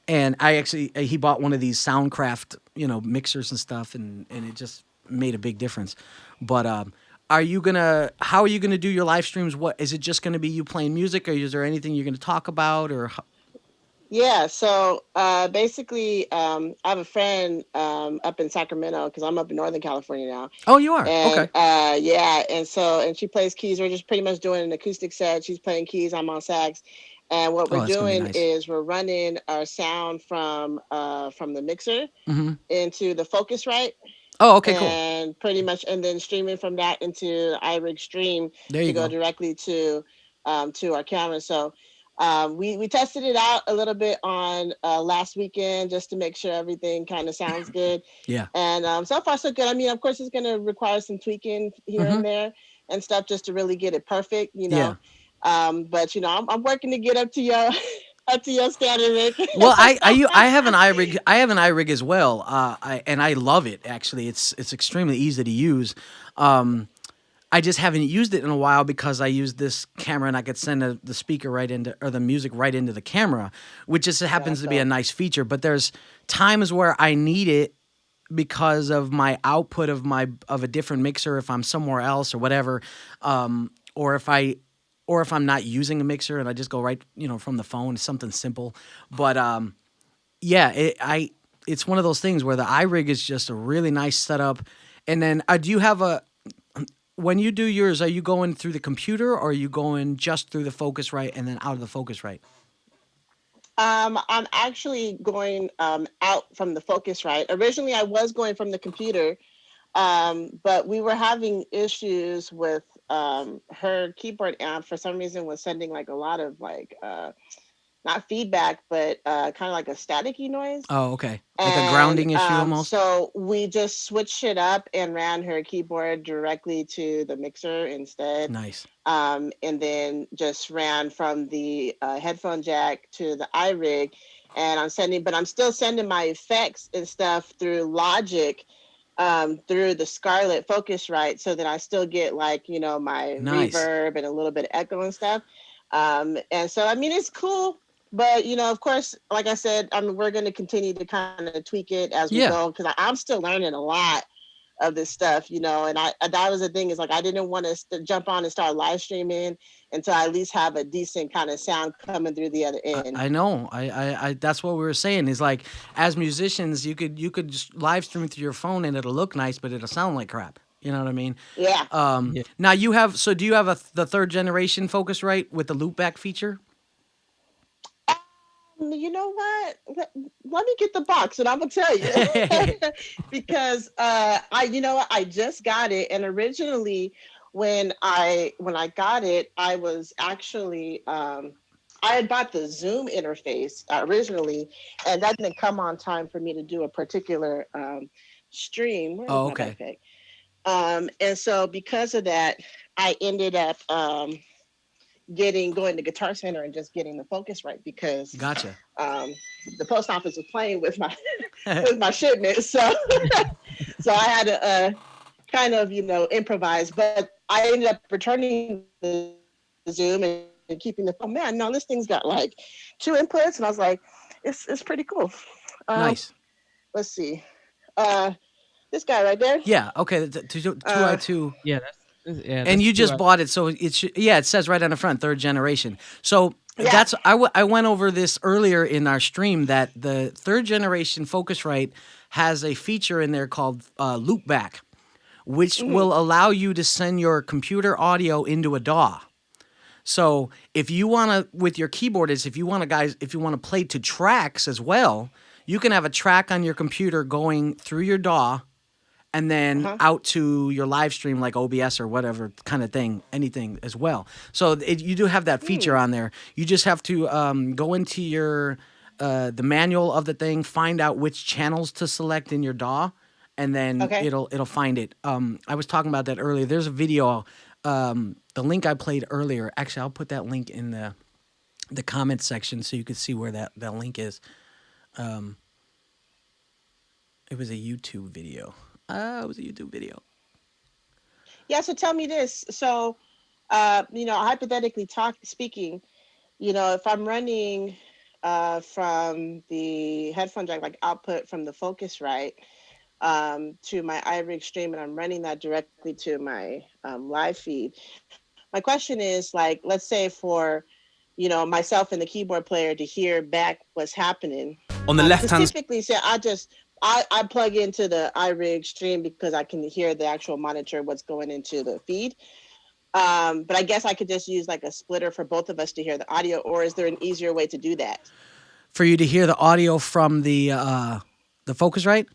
And he bought one of these Soundcraft, mixers and stuff, and it just made a big difference. But how are you gonna do your live streams? What is it, just gonna be you playing music, or is there anything you're gonna talk about, or? Yeah, so basically, I have a friend up in Sacramento, because I'm up in Northern California now. Oh, you are? And Okay. yeah, and she plays keys. We're just pretty much doing an acoustic set. She's playing keys, I'm on sax. And what Oh, we're that's gonna be doing nice. is we're running our sound from the mixer Mm-hmm. into the Focusrite, Oh, okay, cool. and pretty much, and then streaming from that into iRig Stream There to you go go. directly to our camera. So we tested it out a little bit on last weekend, just to make sure everything kind of sounds good. Yeah. And so far so good. I mean, of course, it's going to require some tweaking here Mm-hmm. and there and stuff, just to really get it perfect. Yeah. But I'm working to get up to your up to your standard, Rick. Well, I have an iRig. I have an iRig as well. And I love it. Actually, it's extremely easy to use. I just haven't used it in a while because I use this camera and I could send the speaker right into, or the music right into the camera, which just happens to be a nice feature. But there's times where I need it because of my output of a different mixer if I'm somewhere else or whatever, or if I'm not using a mixer and I just go right from the phone. It's something simple, but yeah, it's one of those things where the iRig is just a really nice setup. And then do you have when you do yours, are you going through the computer, or are you going just through the Focusrite and then out of the Focusrite? I'm actually going out from the Focusrite. Originally, I was going from the computer, but we were having issues with her keyboard amp. For some reason, was sending like a lot of not feedback, but kind of like a staticky noise. Oh, okay. Like a grounding issue almost? So we just switched it up and ran her keyboard directly to the mixer instead. Nice. And then just ran from the headphone jack to the iRig. And I'm still sending my effects and stuff through Logic, through the Scarlett Focusrite, so that I still get my Nice. reverb and a little bit of echo and stuff. And so, I mean, it's cool. But, of course, like I said, we're going to continue to kind of tweak it as we go, because I'm still learning a lot of this stuff, and that was the thing, is I didn't want to jump on and start live streaming until I at least have a decent kind of sound coming through the other end. I know. I that's what we were saying, is as musicians, you could just live stream through your phone and it'll look nice, but it'll sound like crap. You know what I mean? Yeah. Now do you have the third generation Focusrite with the loopback feature? You know what? Let me get the box and I'm gonna tell you. Because I just got it, and originally when I got it, I was actually I had bought the Zoom interface originally, and that didn't come on time for me to do a particular stream. Where's my backpack? And so because of that, I ended up going to Guitar Center and just getting the Focusrite, because Gotcha. The post office was playing with my with my shipment. So So I had to kind of, improvise. But I ended up returning the Zoom and keeping the phone. Man, no, this thing's got like 2 inputs, and I was like, it's pretty cool. Um, Nice. let's see. Uh, this guy right there. Yeah. Okay. Two Uh, I two. Yeah, And that's you two just out. bought it, so yeah, it says right on the front, third generation. So yeah. I went over this earlier in our stream that the third generation Focusrite has a feature in there called loopback, which Hmm. will allow you to send your computer audio into a DAW. So if you want to, with your keyboard, is if you want to, guys, if you want to play to tracks as well, you can have a track on your computer going through your DAW and then Uh-huh. out to your live stream like OBS or whatever kind of thing, anything as well. So you do have that feature Hmm. on there. You just have to go into your the manual of the thing, find out which channels to select in your DAW, and then Okay. it'll find it. I was talking about that earlier. There's a video. The link I played earlier. Actually, I'll put that link in the comment section so you can see where that link is. It was a YouTube video. It was a YouTube video. Yeah. So tell me this. So, hypothetically speaking, if I'm running from the headphone jack, like output from the Focusrite to my iRig stream, and I'm running that directly to my live feed. My question is, like, let's say for myself and the keyboard player to hear back what's happening. On the Because left-hand typically, say I plug into the iRig stream because I can hear the actual monitor what's going into the feed. But I guess I could just use like a splitter for both of us to hear the audio, or is there an easier way to do that? For you to hear the audio from the Focusrite.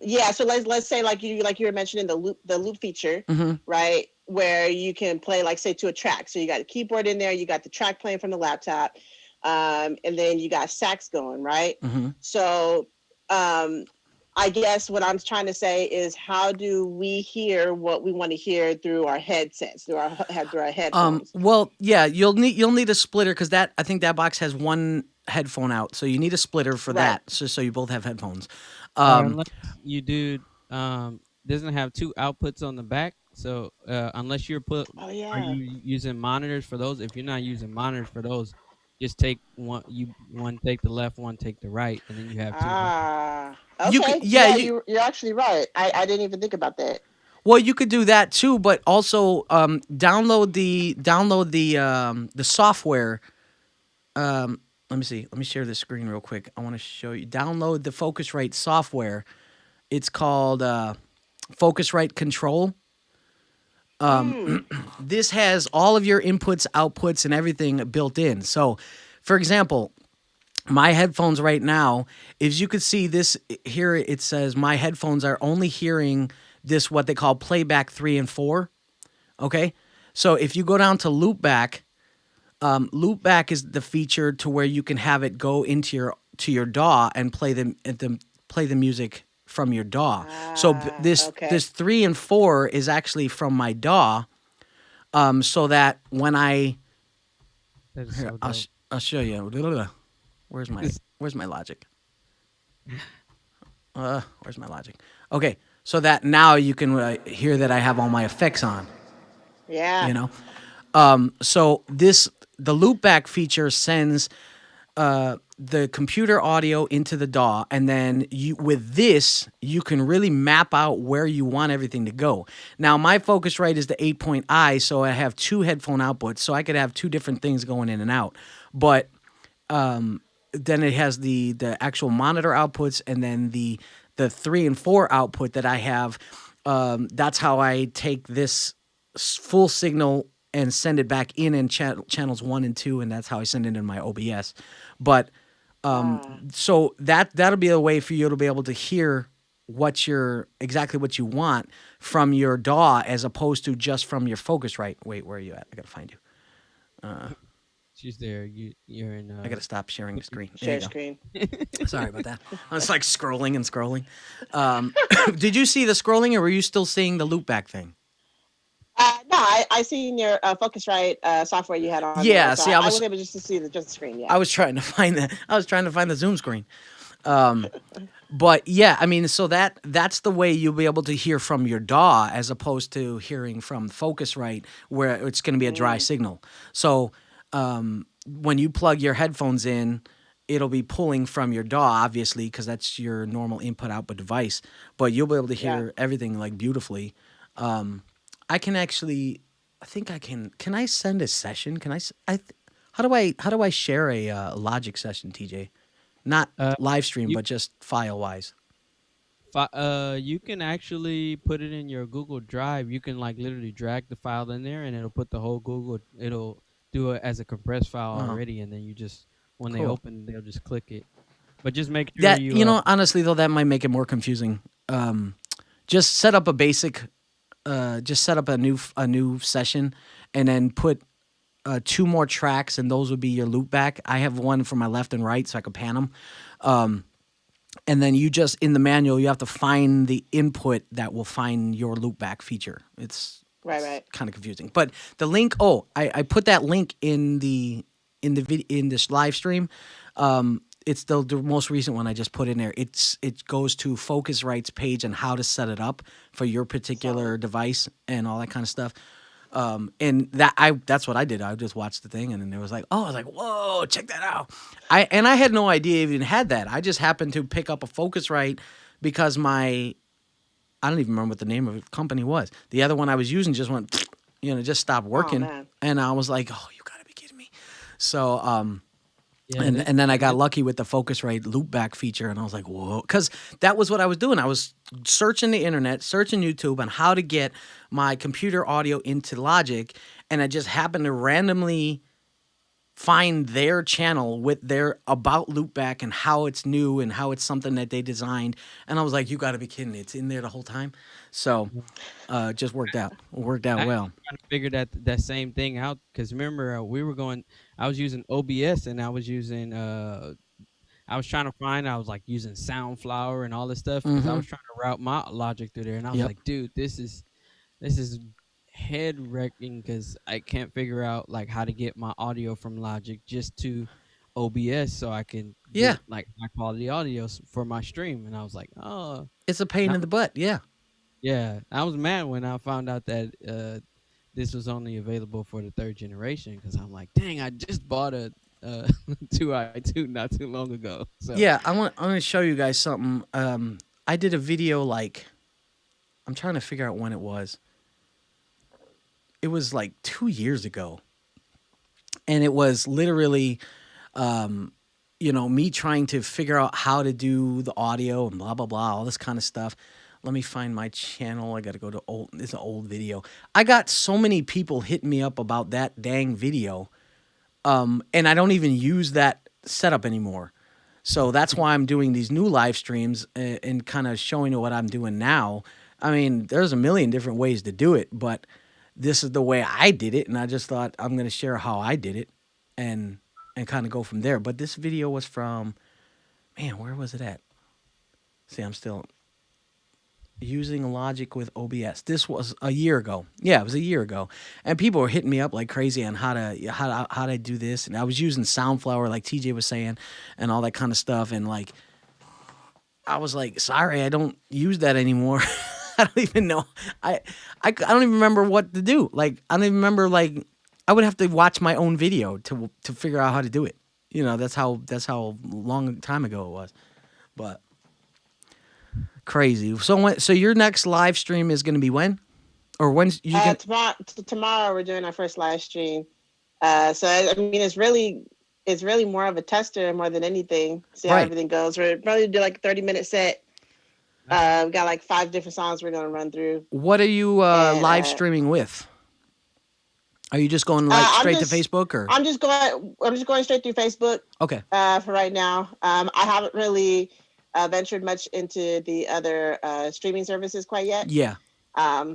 Yeah, so let's say like you were mentioning the loop feature, right? Where you can play like say to a track. So you got a keyboard in there, you got the track playing from the laptop, and then you got sax going, right? So I guess what I'm trying to say is how do we hear what we want to hear through our headsets, through our headphones? Well, yeah, you'll need a splitter because I think that box has one headphone out, so you need a splitter for Right. that, so you both have headphones. Or unless you do doesn't have 2 outputs on the back. So unless Oh are yeah. you using monitors for those? If you're not using monitors for those, just take one take the left, one take the right, and then you have 2 outputs. Ah. You could, Okay. yeah, Yeah, you're actually right. I didn't even think about that. well, you could do that too, but also download the software. Let me see. Let me share this screen real quick. I want to show you. Download the Focusrite software. It's called Focusrite Control. Mm. This has all of your inputs, outputs, and everything built in. So, for example, my headphones right now, if you could see this here, it says my headphones are only hearing this, what they call playback 3 and 4. Okay. So if you go down to loopback, loopback is the feature to where you can have it go into your DAW and play the music from your DAW. So this Okay. 3 and 4 is actually from my DAW. So that when That is here, so dope. I'll show you. Where's my logic? Where's my logic? Okay, so that now you can hear that I have all my effects on. Yeah. You know, so the loopback feature sends the computer audio into the DAW, and then with this you can really map out where you want everything to go. Now my Focusrite is the 8-point-I, so I have 2 headphone outputs, so I could have 2 different things going in and out. But then it has the actual monitor outputs, and then the 3 and 4 output that I have. That's how I take this full signal and send it back in channels 1 and 2, and that's how I send it in my OBS. But so that'll be a way for you to be able to hear exactly what you want from your DAW as opposed to just from your Focusrite. Wait, where are you at? I gotta find you. She's there. You're in. I gotta stop sharing the screen. There Share you go. screen. Sorry about that. I was like scrolling and scrolling. Did you see the scrolling, or were you still seeing the loopback thing? No, I seen your Focusrite software you had on Yeah, there, so see, I was able just to see just the screen. Yeah. I was trying to find that. I was trying to find the Zoom screen. But yeah, I mean, so that's the way you'll be able to hear from your DAW as opposed to hearing from Focusrite, where it's going to be a dry signal. So when you plug your headphones in, it'll be pulling from your DAW, obviously, because that's your normal input output device. But you'll be able to Yeah. hear everything like beautifully. I can actually, I think I can. Can I send a session? Can I? How do I share a Logic session, TJ? Not Uh, live stream, you but just file wise. you can actually put it in your Google Drive. You can like literally drag the file in there, and it'll put the whole Google. It'll do it as a compressed file Uh-huh. already, and then you just when they Cool. open, they'll just click it. But just make sure That you you know, honestly though, that might make it more confusing. Just set up a basic, just set up a new session, and then put two more tracks, and those would be your loop back. I have one for my left and right, so I could pan them. And then you just in the manual, you have to find the input that will find your loop back feature. It's Right. kind of confusing, but the link. Oh, I put that link in in this live stream. It's the most recent one I just put in there. It goes to Focusrite's page and how to set it up for your particular Solid. device and all that kind of stuff. And that's what I did. I just watched the thing, and then it was like, oh, I was like, whoa, check that out. I had no idea it even had that. I just happened to pick up a Focusrite because I don't even remember what the name of the company was. The other one I was using just went, just stopped Oh working, man. and I was like, oh, you gotta be kidding me. So yeah, and then I got lucky with the Focusrite loopback feature, and I was like, whoa, because that was what I was doing. I was searching the internet, searching YouTube on how to get my computer audio into Logic, and I just happened to randomly find their channel with their about loopback and how it's new and how it's something that they designed, and I was like, you got to be kidding me! It's in there the whole time. So it just worked out. It worked out I well. trying to figure that same thing out because remember we were going. I was using OBS and I was using I was trying to find. I was like using Soundflower and all this stuff because I Mm-hmm. was trying to route my logic through there, and I was Yep. like, dude, this is head wrecking because I can't figure out like how to get my audio from Logic just to OBS so I can Yeah. get like high quality audio for my stream. And I was like, oh, It's a pain and in the butt. Yeah. yeah, I was mad when I found out that this was only available for the third generation because I'm like, dang, I just bought a uh, 2i2 not too long ago. So Yeah, I want to show you guys something. I did a video like I'm trying to figure out when it was. It was like 2 years ago, and it was literally, me trying to figure out how to do the audio and blah blah blah, all this kind of stuff. Let me find my channel. I got to go to old. It's an old video. I got so many people hitting me up about that dang video, and I don't even use that setup anymore. So that's why I'm doing these new live streams and kind of showing you what I'm doing now. I mean, there's a million different ways to do it, but this is the way I did it, and I just thought I'm going to share how I did it and kind of go from there. But this video was from, man, where was it at? See, I'm still using Logic with OBS. This was a year ago. Yeah, it was a year ago, and people were hitting me up like crazy on how to do this. And I was using Soundflower, like TJ was saying, and all that kind of stuff. And like, I was like, sorry, I don't use that anymore. I don't even know. I don't even remember what to do. Like, I don't even remember. Like, I would have to watch my own video to figure out how to do it. That's how long a time ago it was. But crazy. So your next live stream is going to be when? Or when's you can? Tomorrow we're doing our first live stream. So I mean, it's really more of a tester more than anything. See how Right. everything goes. We're probably do like a 30-minute set. We got like 5 different songs we're gonna run through. What are you And live streaming with? Are you just going like straight to Facebook or? I'm just going straight through Facebook Okay. for right now. I haven't really ventured much into the other streaming services quite yet. Yeah.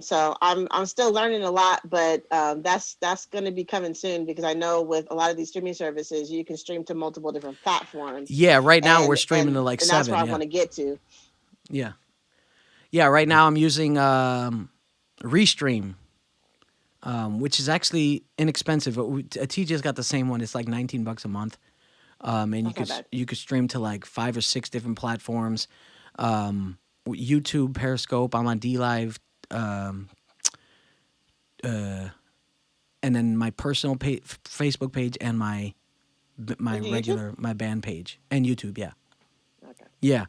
So I'm still learning a lot, but that's going to be coming soon because I know with a lot of these streaming services, you can stream to multiple different platforms. Yeah. Right now we're And- streaming to like and 7. that's where I Yeah. want to get to. Yeah. Yeah. Right now I'm using Restream, which is actually inexpensive. TJ's got the same one. It's like $19 a month. And That's not bad. you could stream to like 5 or 6 different platforms. YouTube, Periscope. I'm on D Live, um, and then my personal Facebook page and my You do YouTube? regular my band page and YouTube. Yeah, Okay. yeah.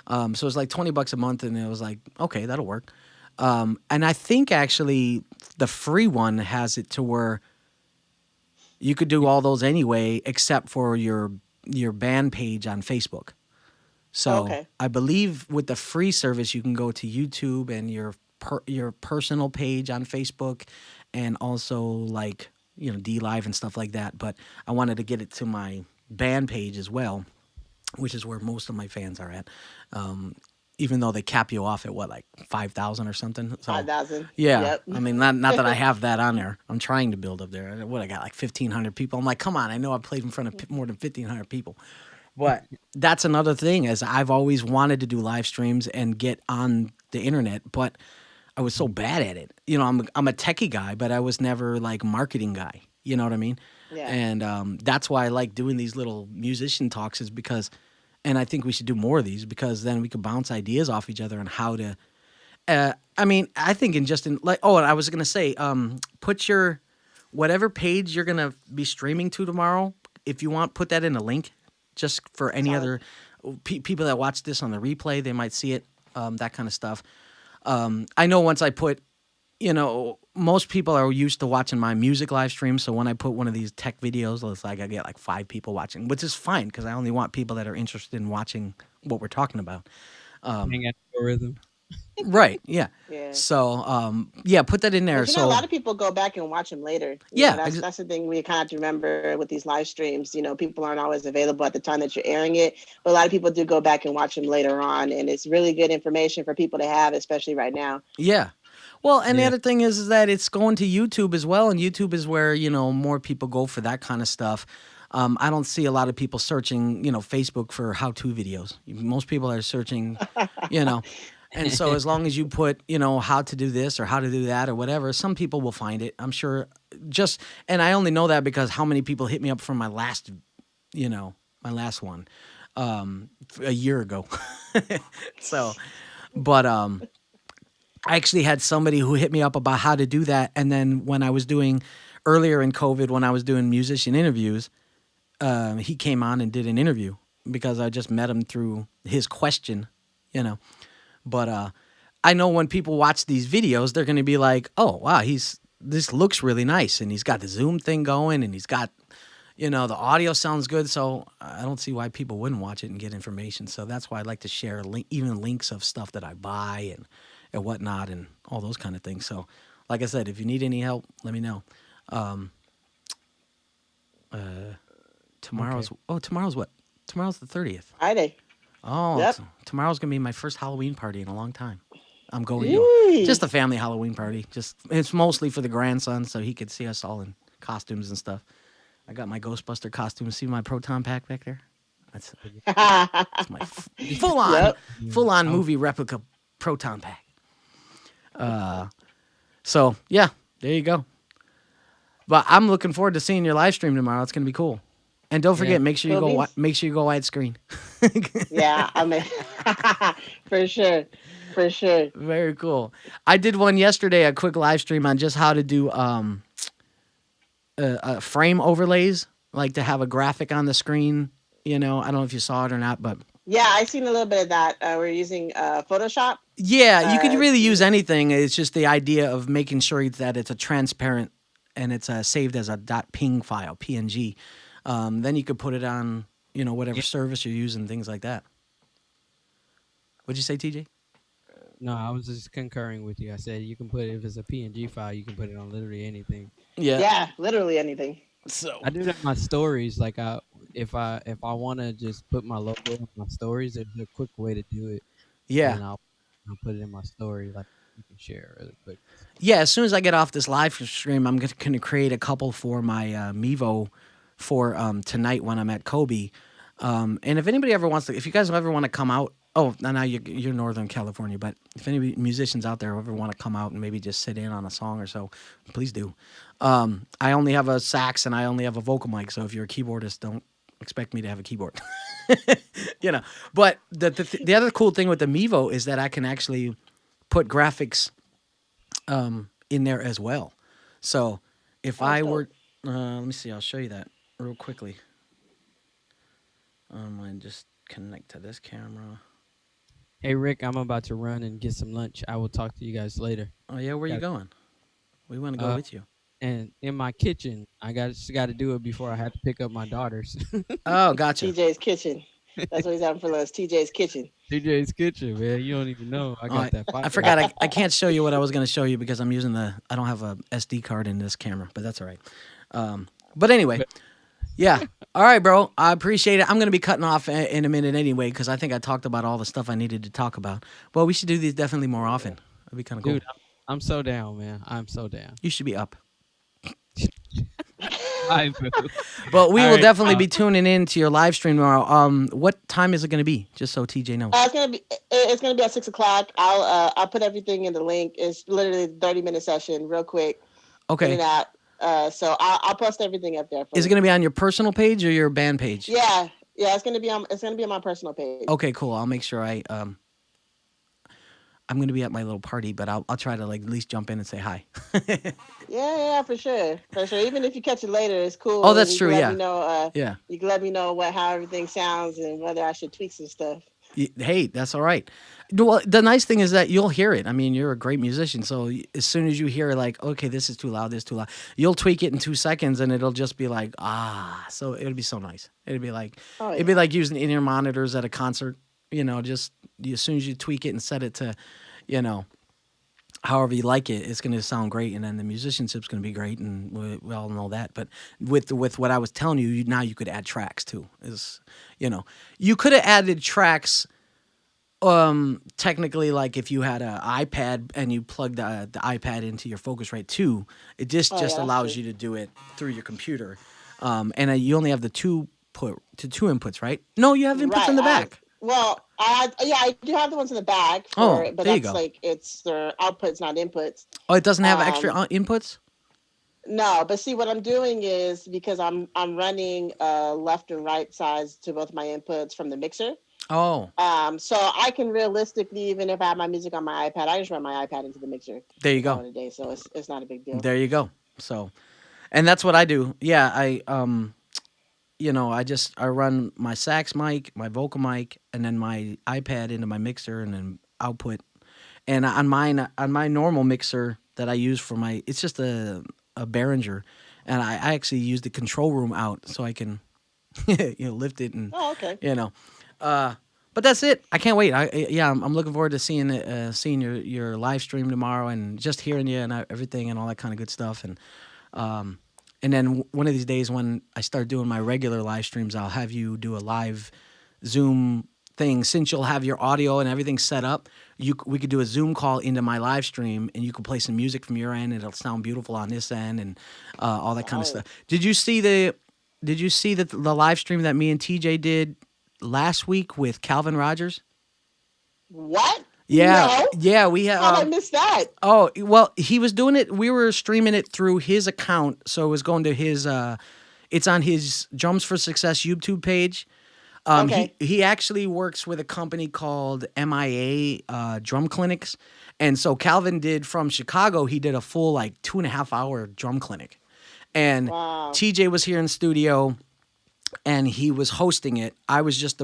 So it's like $20 a month, and it was like, okay, that'll work. And I think actually the free one has it to where you could do all those anyway, except for your band page on Facebook. Oh, So okay. I believe with the free service, you can go to YouTube and your personal page on Facebook, and also like D Live and stuff like that. But I wanted to get it to my band page as well, which is where most of my fans are at. Um, Even though they cap you off at what, like 5,000 or something. So 5,000. yeah, Yep. I mean, not that I have that on there. I'm trying to build up there. What, I got like 1,500 people. I'm like, come on, I know I've played in front of more than 1,500 people. But that's another thing, is I've always wanted to do live streams and get on the internet, but I was so bad at it. I'm a techie guy, but I was never like marketing guy. You know what I mean? Yeah. And that's why I like doing these little musician talks, is because, and I think we should do more of these, because then we could bounce ideas off each other on how to. I mean, I think in like, oh, and I was gonna say, put your whatever page you're gonna be streaming to tomorrow. If you want, put that in a link, just for any Solid. other people that watch this on the replay, they might see it. That kind of stuff. I know once I put, most people are used to watching my music live stream. So when I put one of these tech videos, it's like I get like 5 people watching, which is fine, because I only want people that are interested in watching what we're talking about. Hang algorithm. Right. Yeah. Yeah. So, yeah, put that in there. But a So, lot of people go back and watch them later. yeah, That's the thing we kind of have to remember with these live streams. People aren't always available at the time that you're airing it, but a lot of people do go back and watch them later on, and it's really good information for people to have, especially right now. yeah. Well, and the Yeah. other thing is that it's going to YouTube as well, and YouTube is where more people go for that kind of stuff. I don't see a lot of people searching, Facebook for how-to videos. Most people are searching, you know, and so as long as you put, how to do this or how to do that or whatever, some people will find it. I'm sure. And I only know that because how many people hit me up from my last one, a year ago. So, but I actually had somebody who hit me up about how to do that. And then when I was doing earlier in COVID, when I was doing musician interviews, he came on and did an interview because I just met him through his question, But I know when people watch these videos, they're going to be like, oh, wow, this looks really nice. And he's got the Zoom thing going, and he's got, the audio sounds good. So I don't see why people wouldn't watch it and get information. So that's why I like to share even links of stuff that I buy and whatnot and all those kind of things. So, like I said, if you need any help, let me know. Tomorrow's what? Tomorrow's the 30th. Friday. Oh, Yep. tomorrow's gonna be my first Halloween party in a long time. I'm going to just Jeez. a family Halloween party. It's mostly for the grandson, so he could see us all in costumes and stuff. I got my Ghostbuster costume. See my proton pack back there? That's my Yep. full on movie replica proton pack. So yeah, there you go. But I'm looking forward to seeing your live stream tomorrow. It's gonna be cool. And don't forget, Yeah. make sure you Cool go. beans. Make sure you go widescreen. Yeah, I mean, for sure. For sure. Very cool. I did one yesterday, a quick live stream on just how to do frame overlays, like to have a graphic on the screen. I don't know if you saw it or not, but Yeah, I seen a little bit of that. We're using Photoshop. yeah, you could really use Yeah. anything. It's just the idea of making sure that it's a transparent and it's saved as a .ping file, PNG. Then you could put it on, whatever service you're using, things like that. What'd you say, TJ? No, I was just concurring with you. I said you can put it, if it's a PNG file, you can put it on literally anything. Yeah, literally anything. So I do that in my stories. Like if I want to just put my logo in my stories, there's a quick way to do it. yeah. And I'll put it in my story. Like you can share really quick. Yeah, as soon as I get off this live stream, I'm going to create a couple for my Mevo for tonight when I'm at Kobe. And if anybody ever wants to, if you guys ever want to come out, now you're Northern California, but if any musicians out there ever want to come out and maybe just sit in on a song or so, please do. I only have a sax and I only have a vocal mic, so if you're a keyboardist, don't expect me to have a keyboard. you know, but the other cool thing with the Mevo is that I can actually put graphics in there as well. So if I were, let me see, I'll show you that real quickly. I just connect to this camera. Hey Rick, I'm about to run and get some lunch. I will talk to you guys later. Oh yeah, where you going? We want to go with you. And in my kitchen, I got to do it before I have to pick up my daughters. Oh, gotcha. TJ's kitchen. That's what he's having for lunch. TJ's kitchen. TJ's kitchen, man. You don't even know. I got that. I forgot. I can't show you what I was going to show you because I'm using I don't have a SD card in this camera, but that's all right. But anyway, yeah. All right, bro. I appreciate it. I'm going to be cutting off in a minute anyway because I think I talked about all the stuff I needed to talk about. Well, we should do these definitely more often. That'd be kind of cool. Dude, I'm so down, man. I'm so down. You should be up. But we will definitely be tuning in to your live stream tomorrow. What time is it going to be? Just so TJ knows. It's gonna be at 6:00. I'll put everything in the link. It's literally a 30-minute session, real quick. Okay. So I'll post everything up there. Is it going to be on your personal page or your band page? Yeah. It's gonna be on my personal page. Okay, cool. I'll make sure I'm going to be at my little party, but I'll try to at least jump in and say hi. yeah, for sure. Even if you catch it later, it's cool. Oh, that's true. Let Yeah. Me know, yeah. You can let me know how everything sounds and whether I should tweak some stuff. Hey, that's all right. Well, the nice thing is that you'll hear it. I mean, you're a great musician, so as soon as you hear okay, this is too loud, this is too loud, you'll tweak it in 2 seconds, and it'll just be like, so it'll be so nice. It'd be like, it'd be like using in-ear monitors at a concert. Just as soon as you tweak it and set it to, however you like it, it's going to sound great, and then the musicianship's going to be great, and we all know that. But with what I was telling you, now you could add tracks too. You could have added tracks. Technically, like if you had an iPad and you plugged the iPad into your Focusrite 2, it just allows you to do it through your computer. And you only have the two inputs, right? No, you have inputs in the back. I do have the ones in the back for it, but there you that's go. it's their outputs, not inputs. Oh, it doesn't have extra inputs? No, but see what I'm doing is because I'm running left and right sides to both my inputs from the mixer. Oh. So I can realistically, even if I have my music on my iPad, I just run my iPad into the mixer. There you go. Today, so it's not a big deal. There you go. So, and that's what I do. Yeah, I run my sax mic, my vocal mic, and then my iPad into my mixer, and then output. And on my normal mixer that I use for it's just a Behringer, and I actually use the control room out so I can, lift it and. Oh, okay. But that's it. I can't wait. I'm looking forward to seeing your live stream tomorrow and just hearing you and everything and all that kind of good stuff. And then one of these days when I start doing my regular live streams, I'll have you do a live Zoom thing. Since you'll have your audio and everything set up, we could do a Zoom call into my live stream, and you can play some music from your end, and it'll sound beautiful on this end, and all that kind of stuff. Did you see the live stream that me and TJ did last week with Calvin Rogers? What? Yeah. No. Yeah, we had. How did I miss that? Oh, well, he was doing it. We were streaming it through his account, so it was going to his. It's on his Drums for Success YouTube page. Okay. He actually works with a company called MIA Drum Clinics, and so Calvin did from Chicago. He did a full 2.5 hour drum clinic, and TJ was here in studio. And he was hosting it. I was just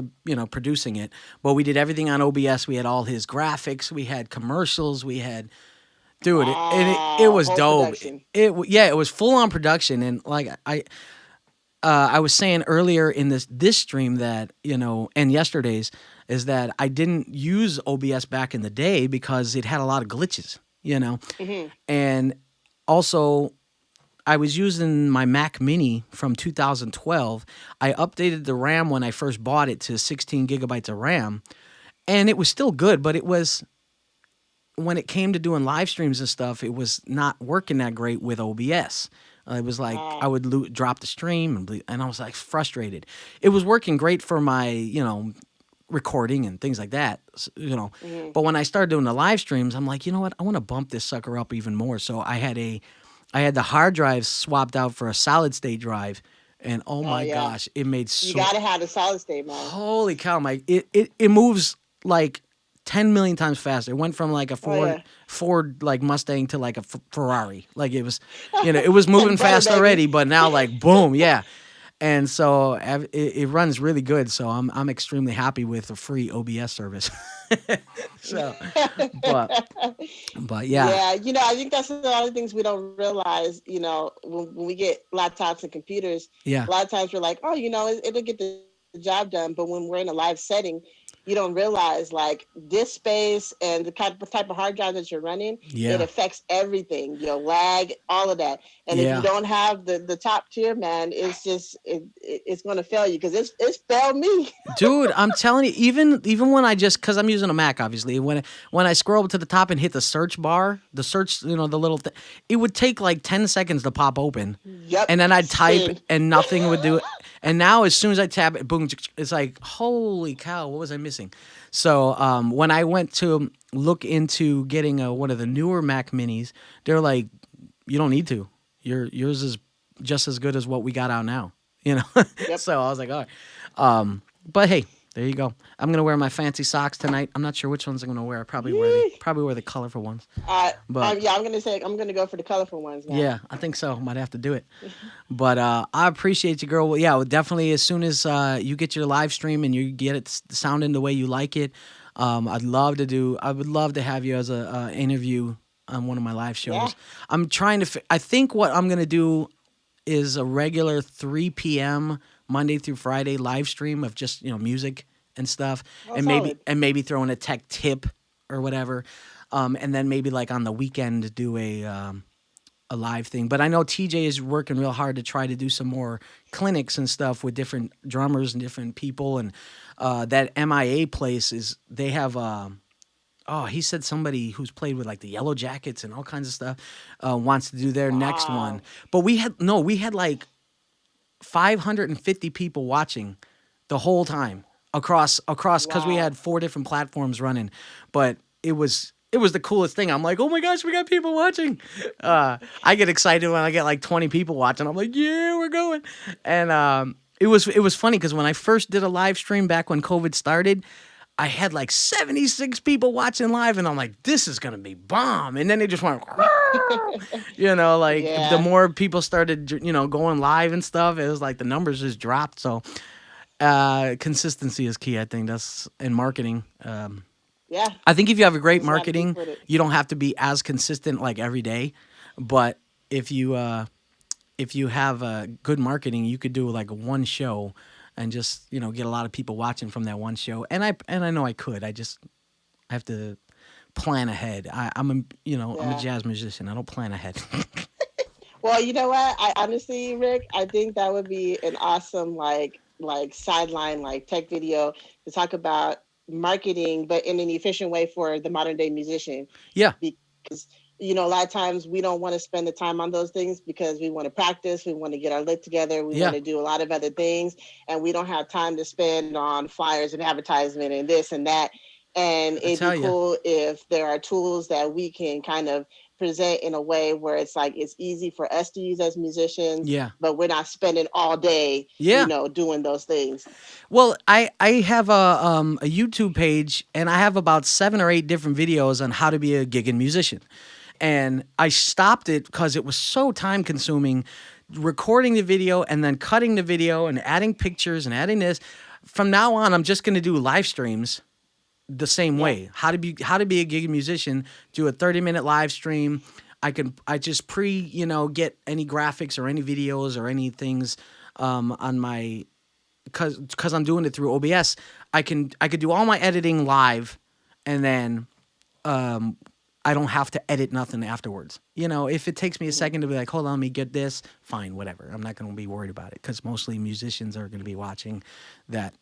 producing it. But we did everything on OBS. We had all his graphics. We had commercials. We had, dude, it was dope. It was full on production. And I was saying earlier in this stream that and yesterday's is that I didn't use OBS back in the day because it had a lot of glitches. And also. I was using my Mac Mini from 2012. I updated the RAM when I first bought it to 16 gigabytes of RAM, and it was still good, but it was, when it came to doing live streams and stuff, it was not working that great with OBS. It was like I would drop the stream, and I was frustrated. It was working great for my, recording and things like that, But when I started doing the live streams, I'm like, you know what? I want to bump this sucker up even more. So I had the hard drive swapped out for a solid state drive, and oh Oh my yeah. gosh, it made You so gotta have the solid state, man. holy cow, my it moves like 10 million times faster. It went from like a Oh Ford yeah. Ford like Mustang to like a Ferrari. Like it was, it was It's like moving butter, fast baby. already, but now like boom, yeah. And so it runs really good. So I'm extremely happy with the free OBS service. So, but yeah, Yeah, I think that's a lot of things we don't realize. When we get laptops and computers, yeah, a lot of times we're like, oh, it'll get the job done. But when we're in a live setting, you don't realize like disk space and the type of hard drive that you're running, it yeah, affects everything. Lag, all of that. And if you yeah. don't have the top tier, man, it's just it's going to fail you because it's failed me. Dude, I'm telling you, even when I just because I'm using a Mac, obviously, when I scroll up to the top and hit the search bar, the search, the little thing, it would take like 10 seconds to pop open, Yep, and then I'd type spin. and nothing would do it. And now, as soon as I tap it, boom, it's like, holy cow, what was I missing? So when I went to look into getting one of the newer Mac Minis, they're like, you don't need to. Yours is just as good as what we got out now. Yep. So I was like, all right. But hey, there you go. I'm gonna wear my fancy socks tonight. I'm not sure which ones I'm gonna wear. I probably wear the colorful ones. But Yeah, I'm gonna say I'm gonna go for the colorful ones now. yeah, I think so. Might have to do it. But I appreciate you, girl. Well, yeah, well, definitely. As soon as you get your live stream and you get it sounding the way you like it, I would love to have you as a interview on one of my live shows. Yeah. I'm trying to. I think what I'm gonna do is a regular 3 p.m. Monday through Friday live stream of just music and stuff, Oh, and solid. maybe throw in a tech tip or whatever, and then maybe like on the weekend do a live thing. But I know TJ is working real hard to try to do some more clinics and stuff with different drummers and different people, and that MIA place they have. Oh, he said somebody who's played with like the Yellow Jackets and all kinds of stuff wants to do their next Wow. one. But we had like 550 people watching the whole time across because we Wow. had 4 different platforms running. But it was the coolest thing. I'm like, oh my gosh, we got people watching. I get excited when I get like 20 people watching. I'm like, yeah, we're going. And it was funny because when I first did a live stream back when COVID started, I had like 76 people watching live, and I'm like, this is gonna be bomb. And then they just went, like Yeah. the more people started, going live and stuff, it was like the numbers just dropped. So consistency is key. I think that's in marketing. Yeah. I think if you have a great There's a lot to be marketing, put it. you don't have to be as consistent like every day. But if you have good marketing, you could do like one show and just get a lot of people watching from that one show. And I know I could. I have to plan ahead. I'm a jazz musician. I don't plan ahead. Well, you know what? I honestly, Rick, I think that would be an awesome like sideline like tech video to talk about marketing, but in an efficient way for the modern day musician. Yeah. Because a lot of times we don't want to spend the time on those things because we want to practice, we want to get our lick together, we want to do a lot of other things, and we don't have time to spend on flyers and advertisement and this and that. And it'd be cool if there are tools that we can kind of present in a way where it's like it's easy for us to use as musicians, but we're not spending all day doing those things. Well, I have a YouTube page, and I have about 7 or 8 different videos on how to be a gigging musician. And I stopped it because it was so time consuming, recording the video and then cutting the video and adding pictures and adding this. From now on, I'm just going to do live streams the same way. How to be a gigging musician, do a 30-minute live stream. I just get any graphics or any videos or any things on my, because I'm doing it through OBS. I could do all my editing live, and then I don't have to edit nothing afterwards. If it takes me a second to be like, hold on, let me get this, fine, whatever. I'm not going to be worried about it because mostly musicians are going to be watching that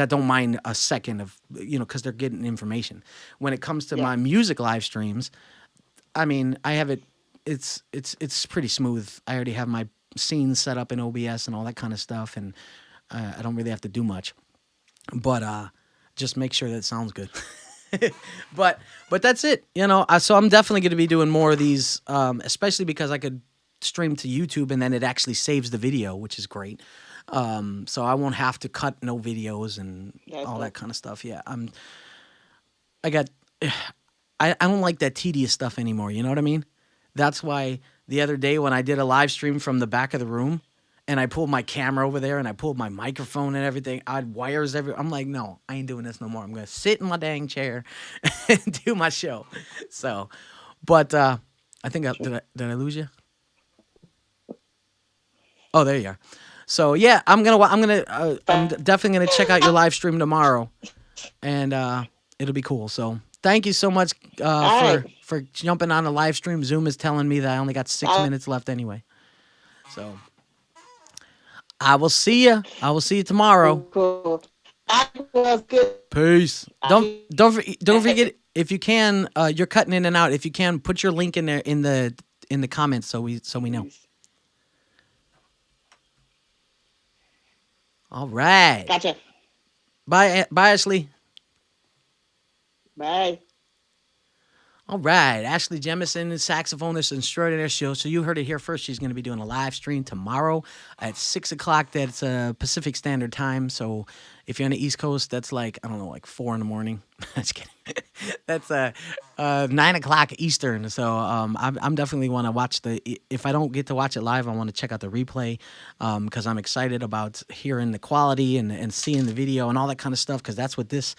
don't mind a second of, because they're getting information. When it comes to my music live streams, I mean, I have it's pretty smooth. I already have my scenes set up in OBS and all that kind of stuff, and I don't really have to do much. But just make sure that it sounds good. but that's it. So I'm definitely going to be doing more of these, especially because I could stream to YouTube, and then it actually saves the video, which is great. So I won't have to cut no videos and all that kind of stuff. Yeah, I got. I don't like that tedious stuff anymore. You know what I mean? That's why the other day when I did a live stream from the back of the room, and I pulled my camera over there and I pulled my microphone and everything, I had wires everywhere. I'm like, no, I ain't doing this no more. I'm gonna sit in my dang chair and do my show. So, but I think did I lose you? Oh, there you are. So yeah, I'm definitely gonna check out your live stream tomorrow, and it'll be cool. So thank you so much for jumping on the live stream. Zoom is telling me that I only got 6 minutes left anyway. So I will see you. I will see you tomorrow. Cool. Was good. Peace. Don't forget, if you can, you're cutting in and out. If you can, put your link in there in the comments so we know. All right. Gotcha. Bye, Ashley. Bye. All right, Ashley Jemison, saxophonist and extraordinaire show. So you heard it here first. She's going to be doing a live stream tomorrow at 6 o'clock. That's Pacific Standard Time. So if you're on the East Coast, that's like, I don't know, like 4 in the morning. Just kidding. That's 9 o'clock Eastern. So I'm definitely want to watch if I don't get to watch it live, I want to check out the replay because I'm excited about hearing the quality and seeing the video and all that kind of stuff, because that's what this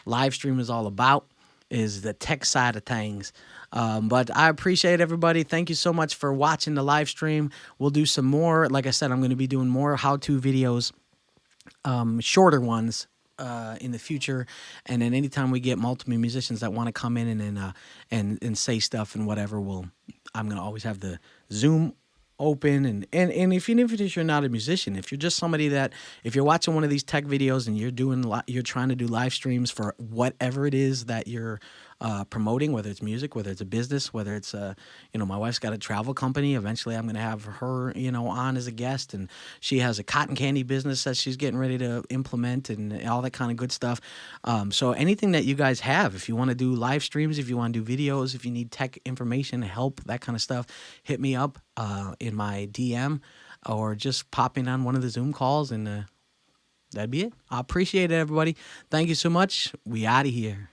live stream is all about, is the tech side of things. But I appreciate everybody. Thank you so much for watching the live stream. We'll do some more. Like I said, I'm going to be doing more how-to videos, shorter ones in the future. And then anytime we get multiple musicians that want to come in and say stuff and whatever, I'm going to always have the Zoom open, and even if you're not a musician, if you're just somebody that, if you're watching one of these tech videos and you're trying to do live streams for whatever it is that you're promoting, whether it's music, whether it's a business, whether it's my wife's got a travel company. Eventually I'm going to have her on as a guest, and she has a cotton candy business that she's getting ready to implement and all that kind of good stuff. So anything that you guys have, if you want to do live streams, if you want to do videos, if you need tech information, help, that kind of stuff, hit me up in my DM, or just pop in on one of the Zoom calls, and that'd be it. I appreciate it, everybody. Thank you so much. We out of here.